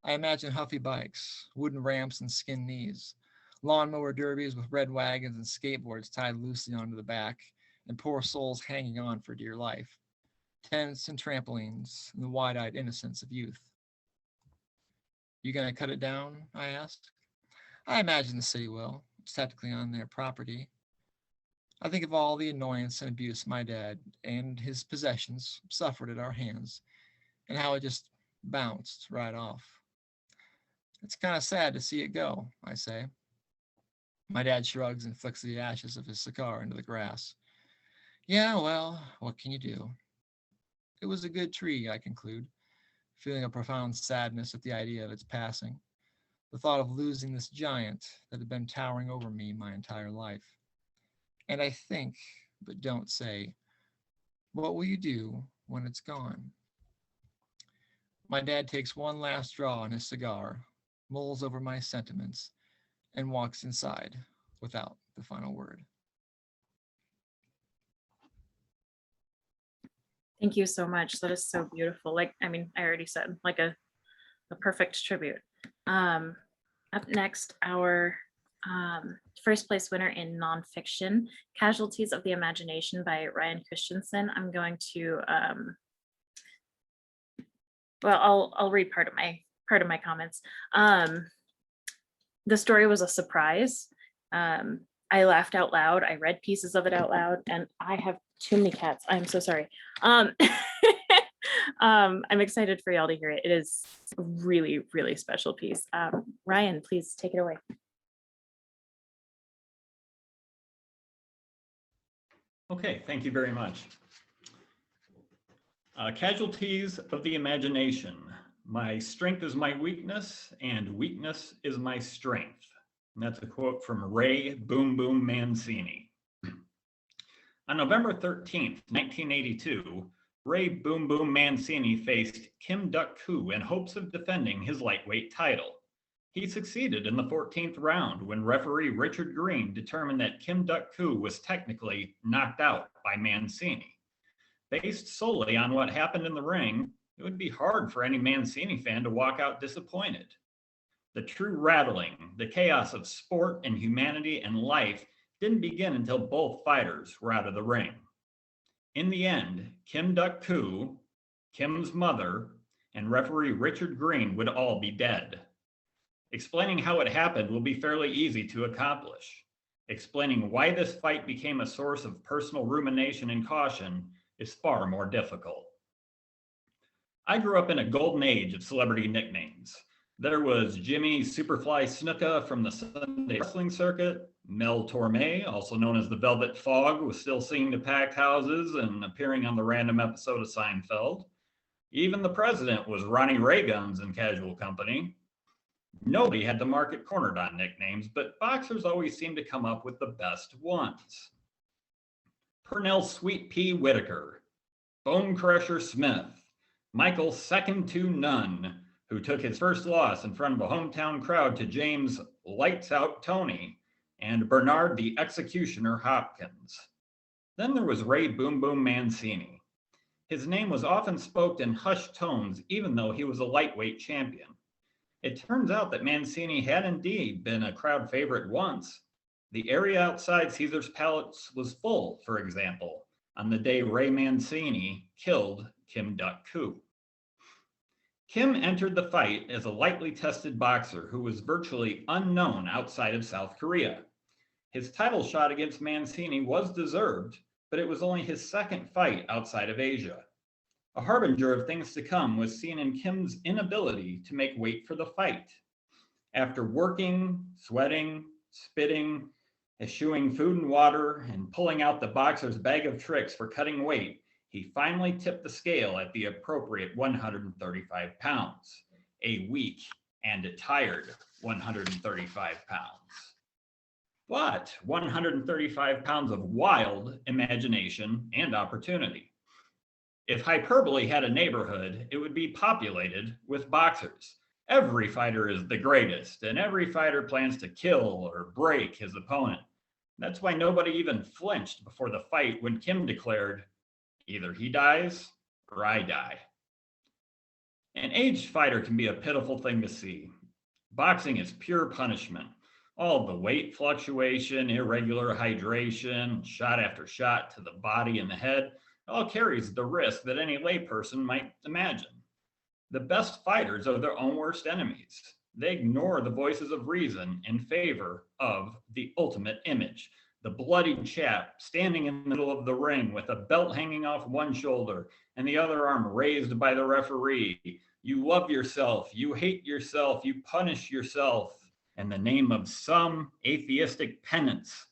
I imagine huffy bikes, wooden ramps and skin knees, lawnmower derbies with red wagons and skateboards tied loosely onto the back, and poor souls hanging on for dear life, tents and trampolines, and the wide-eyed innocence of youth. You gonna cut it down? I asked. I imagine the city will. It's technically on their property. I think of all the annoyance and abuse my dad and his possessions suffered at our hands, and how it just bounced right off. It's kind of sad to see it go, I say. My dad shrugs and flicks the ashes of his cigar into the grass. Yeah, well, what can you do? It was a good tree, I conclude, feeling a profound sadness at the idea of its passing, the thought of losing this giant that had been towering over me my entire life. And I think, but don't say, what will you do when it's gone? My dad takes one last draw on his cigar, mulls over my sentiments, and walks inside without the final word. Thank you so much. That is so beautiful. I already said, like a perfect tribute. Up next, our first place winner in nonfiction, Casualties of the Imagination by Ryan Christensen. I'm going to, I'll read part of my comments. The story was a surprise. I laughed out loud. I read pieces of it out loud, and I have too many cats. I'm so sorry. I'm excited for y'all to hear it. It is a really, really special piece. Ryan, please take it away. Okay, thank you very much. Casualties of the Imagination. My strength is my weakness, and weakness is my strength. And that's a quote from Ray Boom Boom Mancini. On November 13th, 1982, Ray Boom Boom Mancini faced Kim Duck-Koo in hopes of defending his lightweight title. He succeeded in the 14th round when referee Richard Greene determined that Kim Duck-Koo was technically knocked out by Mancini. Based solely on what happened in the ring, it would be hard for any Mancini fan to walk out disappointed. The true rattling, the chaos of sport and humanity and life didn't begin until both fighters were out of the ring. In the end, Kim Duck-Koo, Kim's mother, and referee Richard Greene would all be dead. Explaining how it happened will be fairly easy to accomplish. Explaining why this fight became a source of personal rumination and caution is far more difficult. I grew up in a golden age of celebrity nicknames. There was Jimmy Superfly Snuka from the Sunday wrestling circuit. Mel Torme, also known as the Velvet Fog, was still singing to packed houses and appearing on the random episode of Seinfeld. Even the president was Ronnie Reagan's in Casual Company. Nobody had the market cornered on nicknames, but boxers always seemed to come up with the best ones. Purnell Sweet Pea Whitaker, Bone Crusher Smith, Michael Second to None, who took his first loss in front of a hometown crowd to James Lights Out Tony, and Bernard the Executioner Hopkins. Then there was Ray Boom Boom Mancini. His name was often spoken in hushed tones, even though he was a lightweight champion. It turns out that Mancini had indeed been a crowd favorite once. The area outside Caesar's Palace was full, for example, on the day Ray Mancini killed Kim Duk-Koo. Kim entered the fight as a lightly tested boxer who was virtually unknown outside of South Korea. His title shot against Mancini was deserved, but it was only his second fight outside of Asia. A harbinger of things to come was seen in Kim's inability to make weight for the fight. After working, sweating, spitting, eschewing food and water, and pulling out the boxer's bag of tricks for cutting weight, he finally tipped the scale at the appropriate 135 pounds, a weak and tired 135 pounds. But 135 pounds of wild imagination and opportunity. If hyperbole had a neighborhood, it would be populated with boxers. Every fighter is the greatest, and every fighter plans to kill or break his opponent. That's why nobody even flinched before the fight when Kim declared, "Either he dies or I die." An aged fighter can be a pitiful thing to see. Boxing is pure punishment. All the weight fluctuation, irregular hydration, shot after shot to the body and the head, all carries the risk that any layperson might imagine. The best fighters are their own worst enemies. They ignore the voices of reason in favor of the ultimate image. The bloodied chap standing in the middle of the ring with a belt hanging off one shoulder and the other arm raised by the referee. You love yourself, you hate yourself, you punish yourself in the name of some atheistic penance.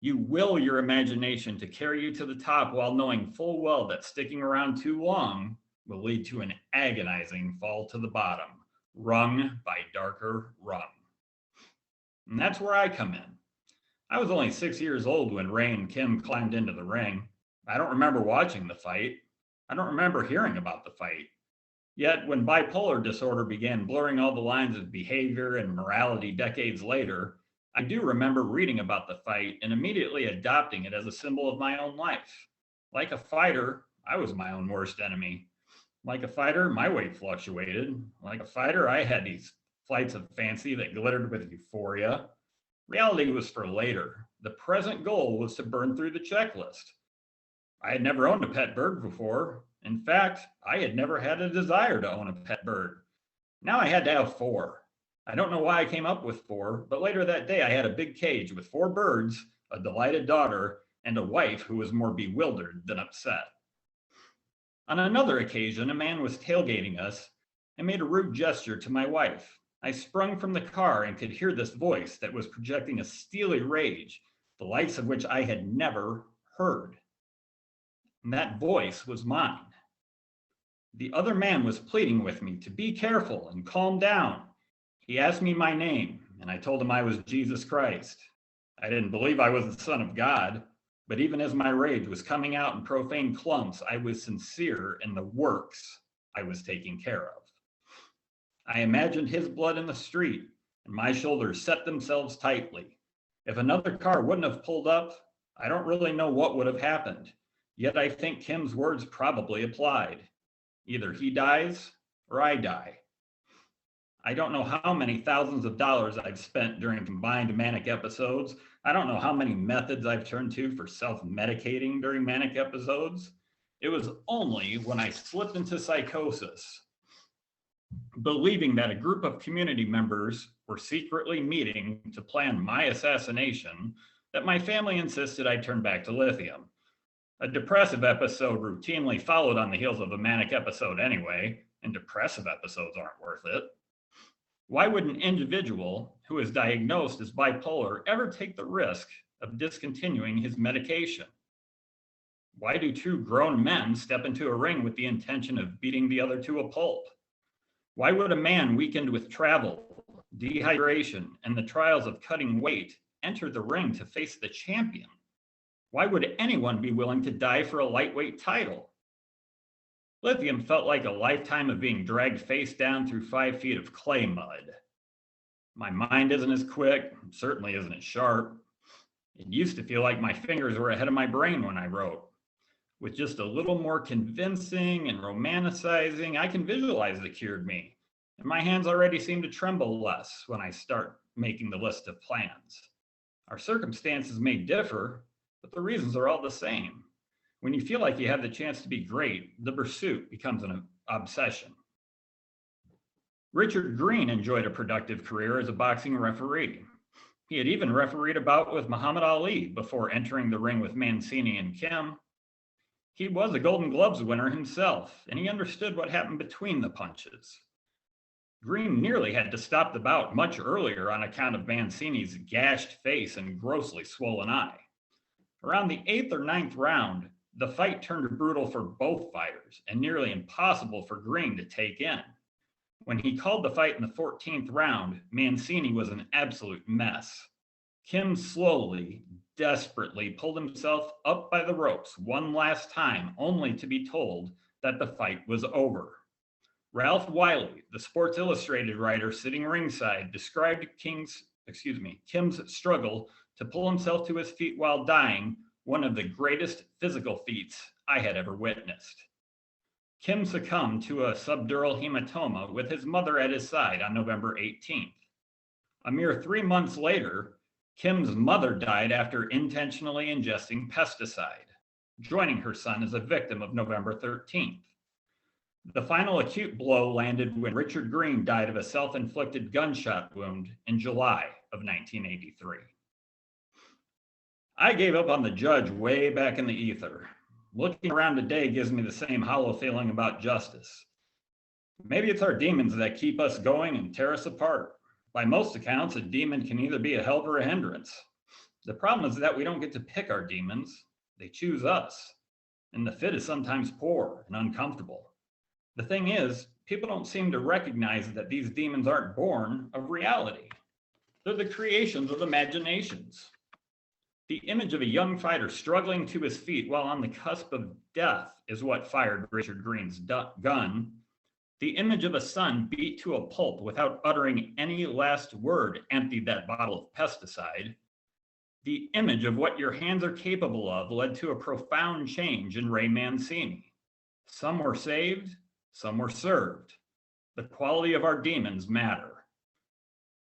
You will your imagination to carry you to the top while knowing full well that sticking around too long will lead to an agonizing fall to the bottom, rung by darker rung. And that's where I come in. I was only 6 years old when Ray and Kim climbed into the ring. I don't remember watching the fight. I don't remember hearing about the fight. Yet when bipolar disorder began blurring all the lines of behavior and morality decades later, I do remember reading about the fight and immediately adopting it as a symbol of my own life. Like a fighter, I was my own worst enemy. Like a fighter, my weight fluctuated. Like a fighter, I had these flights of fancy that glittered with euphoria. Reality was for later. The present goal was to burn through the checklist. I had never owned a pet bird before. In fact, I had never had a desire to own a pet bird. Now I had to have 4. I don't know why I came up with 4, but later that day I had a big cage with 4 birds, a delighted daughter, and a wife who was more bewildered than upset. On another occasion, a man was tailgating us and made a rude gesture to my wife. I sprung from the car and could hear this voice that was projecting a steely rage, the likes of which I had never heard. And that voice was mine. The other man was pleading with me to be careful and calm down. He asked me my name, and I told him I was Jesus Christ. I didn't believe I was the Son of God, but even as my rage was coming out in profane clumps, I was sincere in the works I was taking care of. I imagined his blood in the street, and my shoulders set themselves tightly. If another car wouldn't have pulled up, I don't really know what would have happened. Yet I think Kim's words probably applied. Either he dies or I die. I don't know how many thousands of dollars I've spent during combined manic episodes. I don't know how many methods I've turned to for self-medicating during manic episodes. It was only when I slipped into psychosis, believing that a group of community members were secretly meeting to plan my assassination that my family insisted I turn back to lithium. A depressive episode routinely followed on the heels of a manic episode anyway, and depressive episodes aren't worth it. Why would an individual who is diagnosed as bipolar ever take the risk of discontinuing his medication? Why do two grown men step into a ring with the intention of beating the other to a pulp? Why would a man weakened with travel, dehydration, and the trials of cutting weight enter the ring to face the champion? Why would anyone be willing to die for a lightweight title? Lithium felt like a lifetime of being dragged face down through 5 feet of clay mud. My mind isn't as quick, certainly isn't as sharp. It used to feel like my fingers were ahead of my brain when I wrote. With just a little more convincing and romanticizing, I can visualize the cured me. And my hands already seem to tremble less when I start making the list of plans. Our circumstances may differ, but the reasons are all the same. When you feel like you have the chance to be great, the pursuit becomes an obsession. Richard Greene enjoyed a productive career as a boxing referee. He had even refereed a bout with Muhammad Ali before entering the ring with Mancini and Kim. He was a Golden Gloves winner himself, and he understood what happened between the punches. Greene nearly had to stop the bout much earlier on account of Mancini's gashed face and grossly swollen eye. Around the 8th or 9th round, the fight turned brutal for both fighters and nearly impossible for Greene to take in. When he called the fight in the 14th round, Mancini was an absolute mess. Kim slowly, desperately pulled himself up by the ropes one last time, only to be told that the fight was over. Ralph Wiley, the Sports Illustrated writer sitting ringside, described Kim's struggle to pull himself to his feet while dying, one of the greatest physical feats I had ever witnessed. Kim succumbed to a subdural hematoma with his mother at his side on November 18th. A mere 3 months later, Kim's mother died after intentionally ingesting pesticide, joining her son as a victim of November 13th. The final acute blow landed when Richard Greene died of a self-inflicted gunshot wound in July of 1983. I gave up on the judge way back in the ether. Looking around today gives me the same hollow feeling about justice. Maybe it's our demons that keep us going and tear us apart. By most accounts, a demon can either be a help or a hindrance. The problem is that we don't get to pick our demons. They choose us. And the fit is sometimes poor and uncomfortable. The thing is, people don't seem to recognize that these demons aren't born of reality. They're the creations of imaginations. The image of a young fighter struggling to his feet while on the cusp of death is what fired Richard Greene's gun. The image of a son beat to a pulp without uttering any last word emptied that bottle of pesticide. The image of what your hands are capable of led to a profound change in Ray Mancini. Some were saved, some were served. The quality of our demons matter.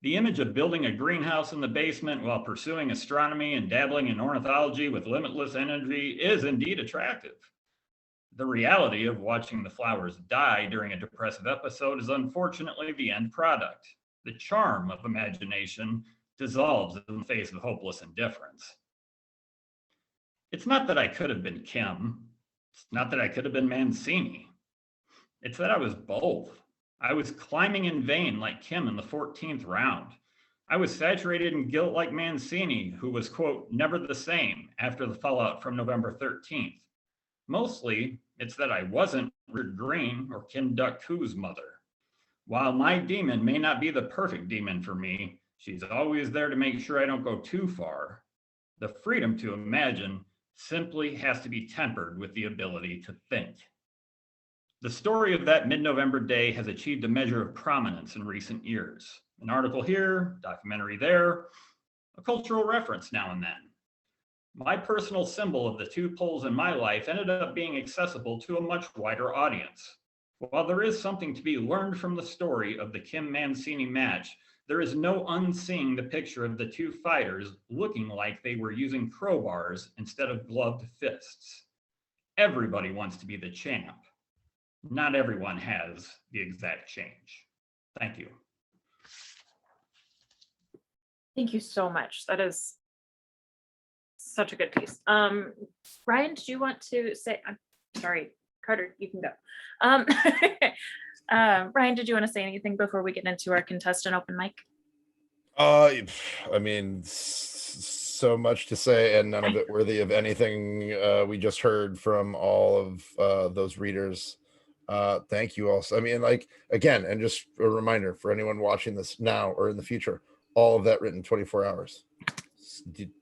The image of building a greenhouse in the basement while pursuing astronomy and dabbling in ornithology with limitless energy is indeed attractive. The reality of watching the flowers die during a depressive episode is unfortunately the end product. The charm of imagination dissolves in the face of hopeless indifference. It's not that I could have been Kim. It's not that I could have been Mancini. It's that I was both. I was climbing in vain like Kim in the 14th round. I was saturated in guilt like Mancini, who was, quote, never the same after the fallout from November 13th. Mostly, it's that I wasn't Richard Greene or Kim Duck-Koo's mother. While my demon may not be the perfect demon for me, she's always there to make sure I don't go too far. The freedom to imagine simply has to be tempered with the ability to think. The story of that mid-November day has achieved a measure of prominence in recent years. An article here, documentary there, a cultural reference now and then. My personal symbol of the two poles in my life ended up being accessible to a much wider audience. While there is something to be learned from the story of the Kim Mancini match, there is no unseeing the picture of the two fighters looking like they were using crowbars instead of gloved fists. Everybody wants to be the champ. Not everyone has the exact change. Thank you. Thank you so much. That is such a good piece. Ryan, did you want to say, I'm sorry, Carter, you can go. Ryan, did you want to say anything before we get into our contestant open mic? I mean, so much to say, and none of it worthy of anything we just heard from all of those readers. Thank you all. I mean, like, again, and just a reminder for anyone watching this now or in the future, all of that written 24 hours.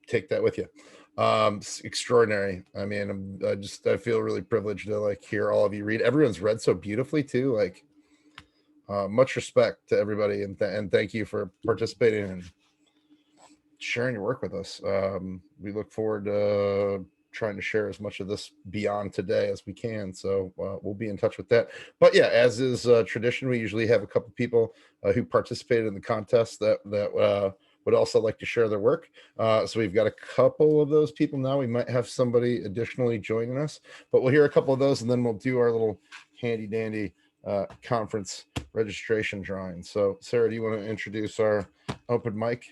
Take that with you. It's extraordinary. I mean, I feel really privileged to like hear all of you read. Everyone's read so beautifully too. Like, much respect to everybody, and thank you for participating and sharing your work with us. We look forward to trying to share as much of this beyond today as we can. So we'll be in touch with that. But yeah, as is tradition, we usually have a couple people who participated in the contest that would also like to share their work. So we've got a couple of those people now. We might have somebody additionally joining us, but we'll hear a couple of those and then we'll do our little handy dandy conference registration drawing. So Sarah, do you want to introduce our open mic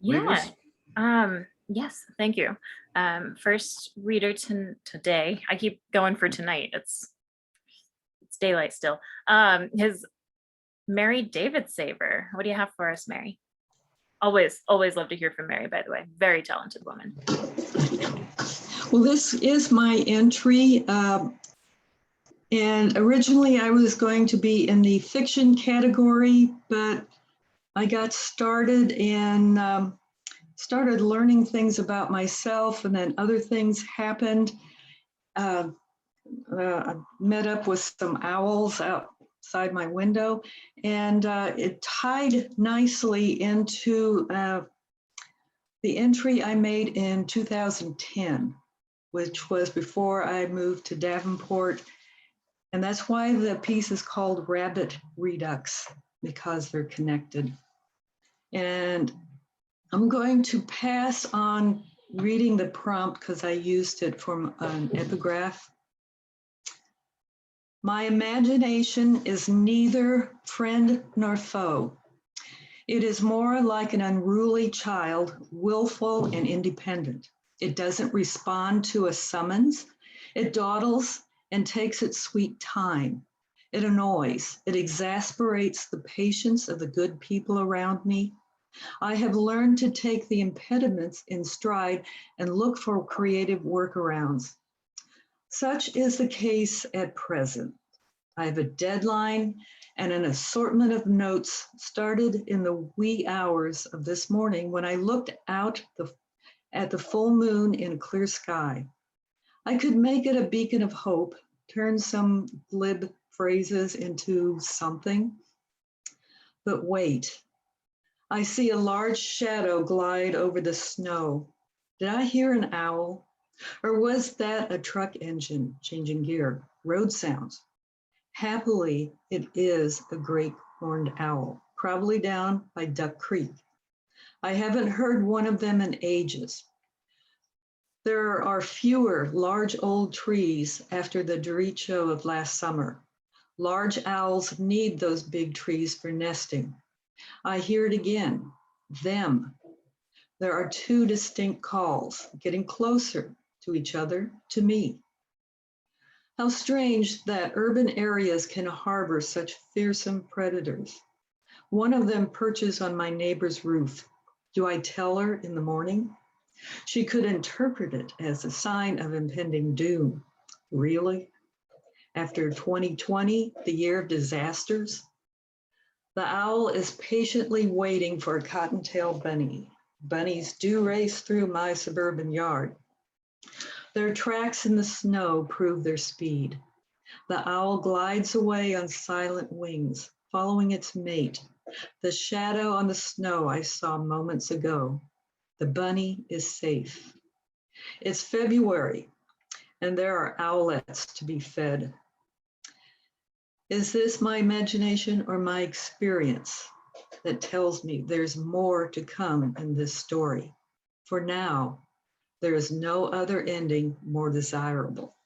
readers? Yes, thank you. First reader today, I keep going for tonight, it's daylight still, is Mary David Saver. What do you have for us, Mary? Always love to hear from Mary, by the way. Very talented woman. Well, this is my entry. And originally I was going to be in the fiction category, but I got started and started learning things about myself, and then other things happened. I met up with some owls outside my window, and it tied nicely into the entry I made in 2010, which was before I moved to Davenport. And that's why the piece is called Rabbit Redux, because they're connected. And I'm going to pass on reading the prompt because I used it for an epigraph. My imagination is neither friend nor foe. It is more like an unruly child, willful and independent. It doesn't respond to a summons. It dawdles and takes its sweet time. It annoys, it exasperates the patience of the good people around me. I have learned to take the impediments in stride and look for creative workarounds. Such is the case at present. I have a deadline and an assortment of notes started in the wee hours of this morning when I looked out at the full moon in a clear sky. I could make it a beacon of hope, turn some glib phrases into something. But wait, I see a large shadow glide over the snow. Did I hear an owl? Or was that a truck engine changing gear? Road sounds. Happily, it is a great horned owl, probably down by Duck Creek. I haven't heard one of them in ages. There are fewer large old trees after the derecho of last summer. Large owls need those big trees for nesting. I hear it again, them. There are two distinct calls, getting closer to each other, to me. How strange that urban areas can harbor such fearsome predators. One of them perches on my neighbor's roof. Do I tell her in the morning? She could interpret it as a sign of impending doom. Really? After 2020, the year of disasters? The owl is patiently waiting for a cottontail bunny. Bunnies do race through my suburban yard. Their tracks in the snow prove their speed. The owl glides away on silent wings, following its mate, the shadow on the snow I saw moments ago. The bunny is safe. It's February, and there are owlets to be fed. Is this my imagination or my experience that tells me there's more to come in this story? For now, there is no other ending more desirable.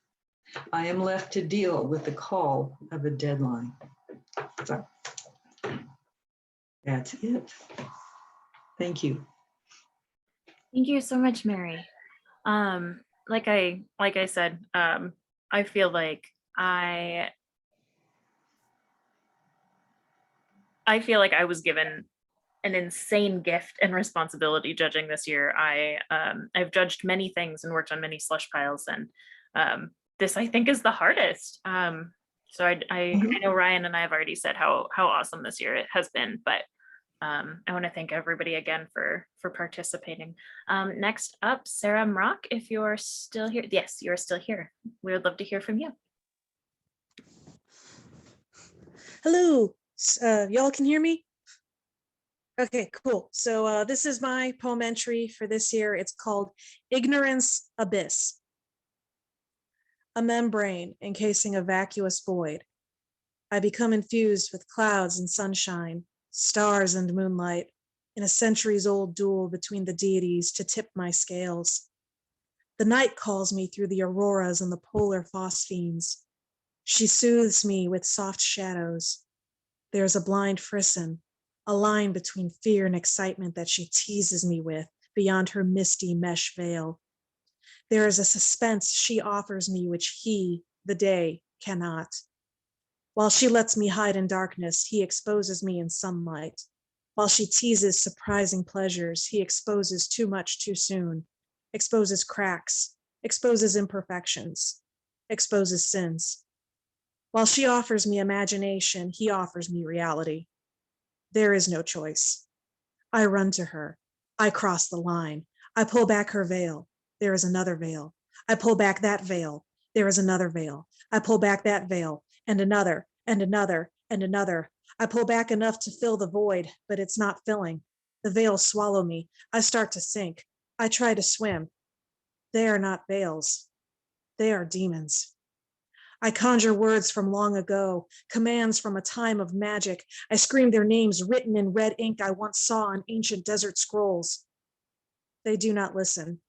I am left to deal with the call of a deadline. So that's it. Thank you. Thank you so much, Mary. Like I said, I feel like I was given an insane gift and responsibility judging this year. I've judged many things and worked on many slush piles, and this I think is the hardest. So I know Ryan and I have already said how awesome this year it has been, but I want to thank everybody again for participating. Next up, Sarah Mrock, if you're still here. Yes, you're still here. We would love to hear from you. Hello, y'all can hear me? Okay, cool. So this is my poem entry for this year. It's called Ignorance Abyss. A membrane encasing a vacuous void. I become infused with clouds and sunshine, stars and moonlight, in a centuries-old duel between the deities to tip my scales. The night calls me through the auroras and the polar phosphenes. She soothes me with soft shadows. There's a blind frisson, a line between fear and excitement that she teases me with beyond her misty mesh veil. There is a suspense she offers me which he, the day, cannot. While she lets me hide in darkness, he exposes me in sunlight. While she teases surprising pleasures, he exposes too much too soon, exposes cracks, exposes imperfections, exposes sins. While she offers me imagination, he offers me reality. There is no choice. I run to her. I cross the line. I pull back her veil. There is another veil. I pull back that veil. There is another veil. I pull back that veil, and another, and another, and another. I pull back enough to fill the void, but it's not filling. The veils swallow me. I start to sink. I try to swim. They are not veils. They are demons. I conjure words from long ago, commands from a time of magic. I scream their names written in red ink I once saw on ancient desert scrolls. They do not listen.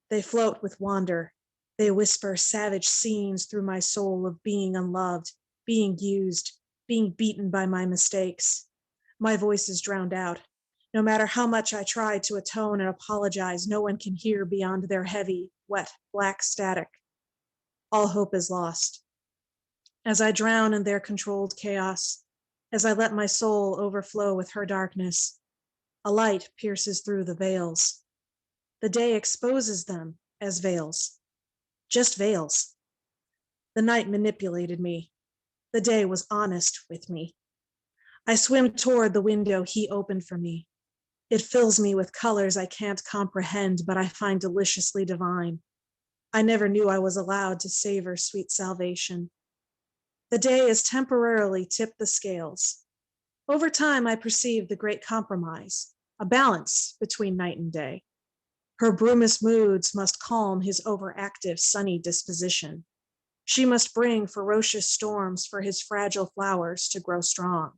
They float with wander. They whisper savage scenes through my soul of being unloved, being used, being beaten by my mistakes. My voice is drowned out. No matter how much I try to atone and apologize, no one can hear beyond their heavy, wet, black static. All hope is lost. As I drown in their controlled chaos, as I let my soul overflow with her darkness, a light pierces through the veils. The day exposes them as veils, just veils. The night manipulated me. The day was honest with me. I swim toward the window he opened for me. It fills me with colors I can't comprehend, but I find deliciously divine. I never knew I was allowed to savor sweet salvation. The day has temporarily tipped the scales. Over time, I perceive the great compromise, a balance between night and day. Her brumous moods must calm his overactive, sunny disposition. She must bring ferocious storms for his fragile flowers to grow strong.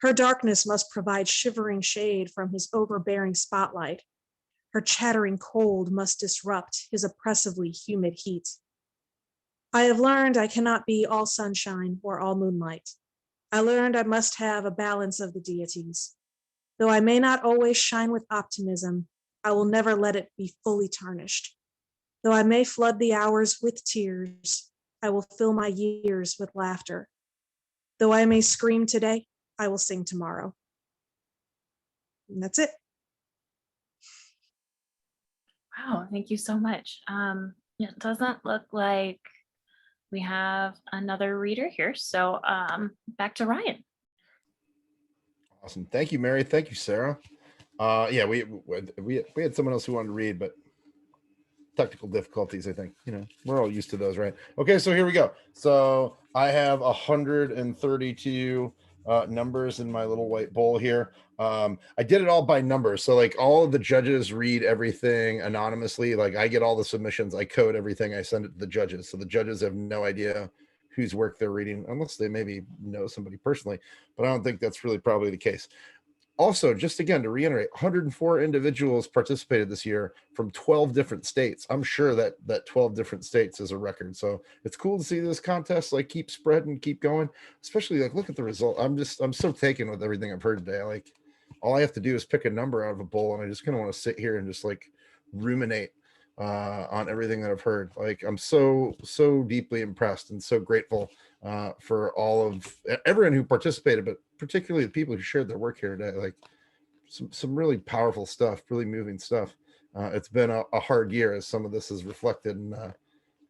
Her darkness must provide shivering shade from his overbearing spotlight. Her chattering cold must disrupt his oppressively humid heat. I have learned I cannot be all sunshine or all moonlight. I learned I must have a balance of the deities. Though I may not always shine with optimism, I will never let it be fully tarnished. Though I may flood the hours with tears, I will fill my years with laughter. Though I may scream today, I will sing tomorrow. And that's it. Wow, thank you so much. It doesn't look like we have another reader here, so back to Ryan. Awesome. Thank you, Mary. Thank you, Sarah. Yeah, we had someone else who wanted to read, but technical difficulties, I think. We're all used to those, right? Okay, so here we go. So I have 132 numbers in my little white bowl here. I did it all by numbers. So like all of the judges read everything anonymously. Like I get all the submissions, I code everything, I send it to the judges. So the judges have no idea whose work they're reading, unless they maybe know somebody personally, but I don't think that's really probably the case. Also, just again, to reiterate, 104 individuals participated this year from 12 different states. I'm sure that 12 different states is a record. So it's cool to see this contest like keep spreading, keep going, especially like look at the result. I'm so taken with everything I've heard today. Like all I have to do is pick a number out of a bowl, and I just kind of want to sit here and just like ruminate on everything that I've heard. Like, I'm so deeply impressed and so grateful for all of everyone who participated, but particularly the people who shared their work here today. Like, some really powerful stuff, really moving stuff. It's been a hard year, as some of this is reflected, and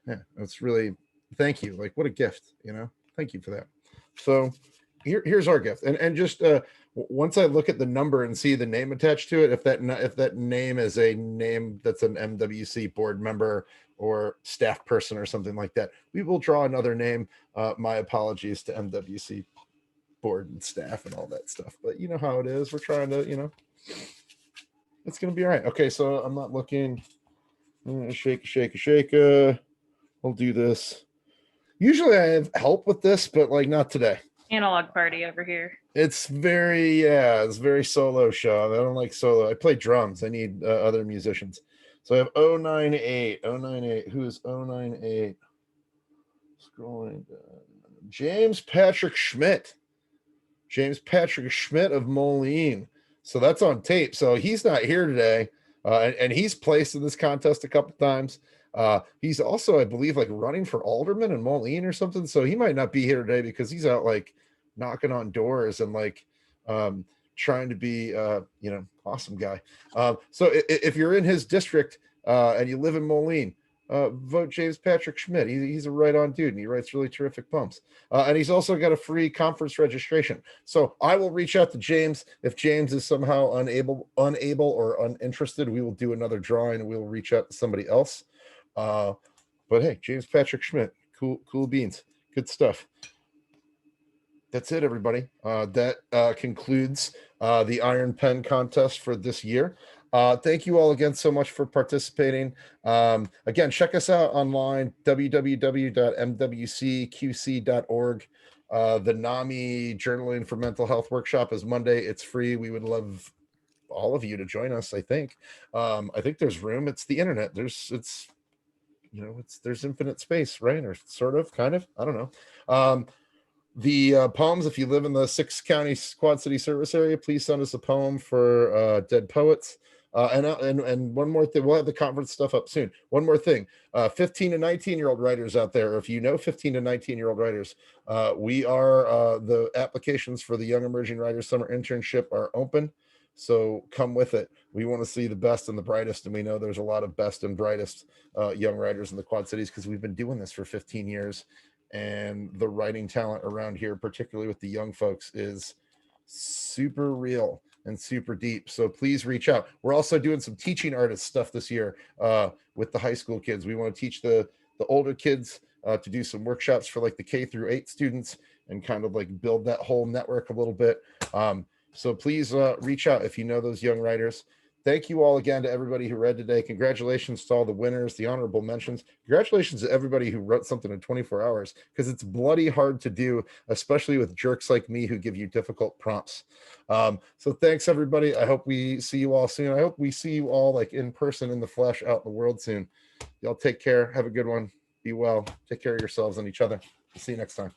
yeah, it's really, thank you. Like, what a gift, you know. Thank you for that. So here's our gift, and just once I look at the number and see the name attached to it, if that name is a name that's an MWC board member or staff person or something like that, we will draw another name. My apologies to MWC board and staff and all that stuff, but you know how it is. We're trying to, you know, it's gonna be all right. Okay, so I'm not looking. Shake. We'll do this. Usually I have help with this, but like not today. Analog party over here. It's very solo show. I don't like solo. I play drums. I need other musicians. So I have 098. Who is 098? Scrolling down. James Patrick Schmidt. James Patrick Schmidt of Moline. So that's on tape. So he's not here today. And he's placed in this contest a couple times. He's also, I believe, like running for alderman in Moline or something. So he might not be here today because he's out like knocking on doors and like trying to be, you know, awesome guy. So if you're in his district and you live in Moline, vote James Patrick Schmidt. He's a right-on dude, and he writes really terrific poems. And he's also got a free conference registration. So I will reach out to James. If James is somehow unable or uninterested, we will do another drawing, and we will reach out to somebody else. But hey, James Patrick Schmidt, cool beans, good stuff. That's it, everybody. That concludes the Iron Pen contest for this year. Thank you all again so much for participating. Again, check us out online, www.mwcqc.org. The NAMI Journaling for Mental Health workshop is Monday. It's free. We would love all of you to join us. I think there's room. It's the internet. There's infinite space, right? Or sort of, kind of, I don't know. The poems, if you live in the 6-county Quad City service area, please send us a poem for dead poets. And one more thing, we'll have the conference stuff up soon. One more thing, 15 to 19-year-old writers out there, if you know 15 to 19-year-old writers, we are, the applications for the Young Emerging Writers Summer Internship are open. So come with it. We want to see the best and the brightest, and we know there's a lot of best and brightest young writers in the Quad Cities because we've been doing this for 15 years. And the writing talent around here, particularly with the young folks, is super real and super deep. So please reach out. We're also doing some teaching artist stuff this year with the high school kids. We want to teach the older kids to do some workshops for like the K through 8 students and kind of like build that whole network a little bit. So please reach out if you know those young writers. Thank you all again to everybody who read today. Congratulations to all the winners, the honorable mentions. Congratulations to everybody who wrote something in 24 hours, because it's bloody hard to do, especially with jerks like me who give you difficult prompts. So thanks, everybody. I hope we see you all soon. I hope we see you all like in person, in the flesh, out in the world soon. Y'all take care. Have a good one. Be well. Take care of yourselves and each other. See you next time.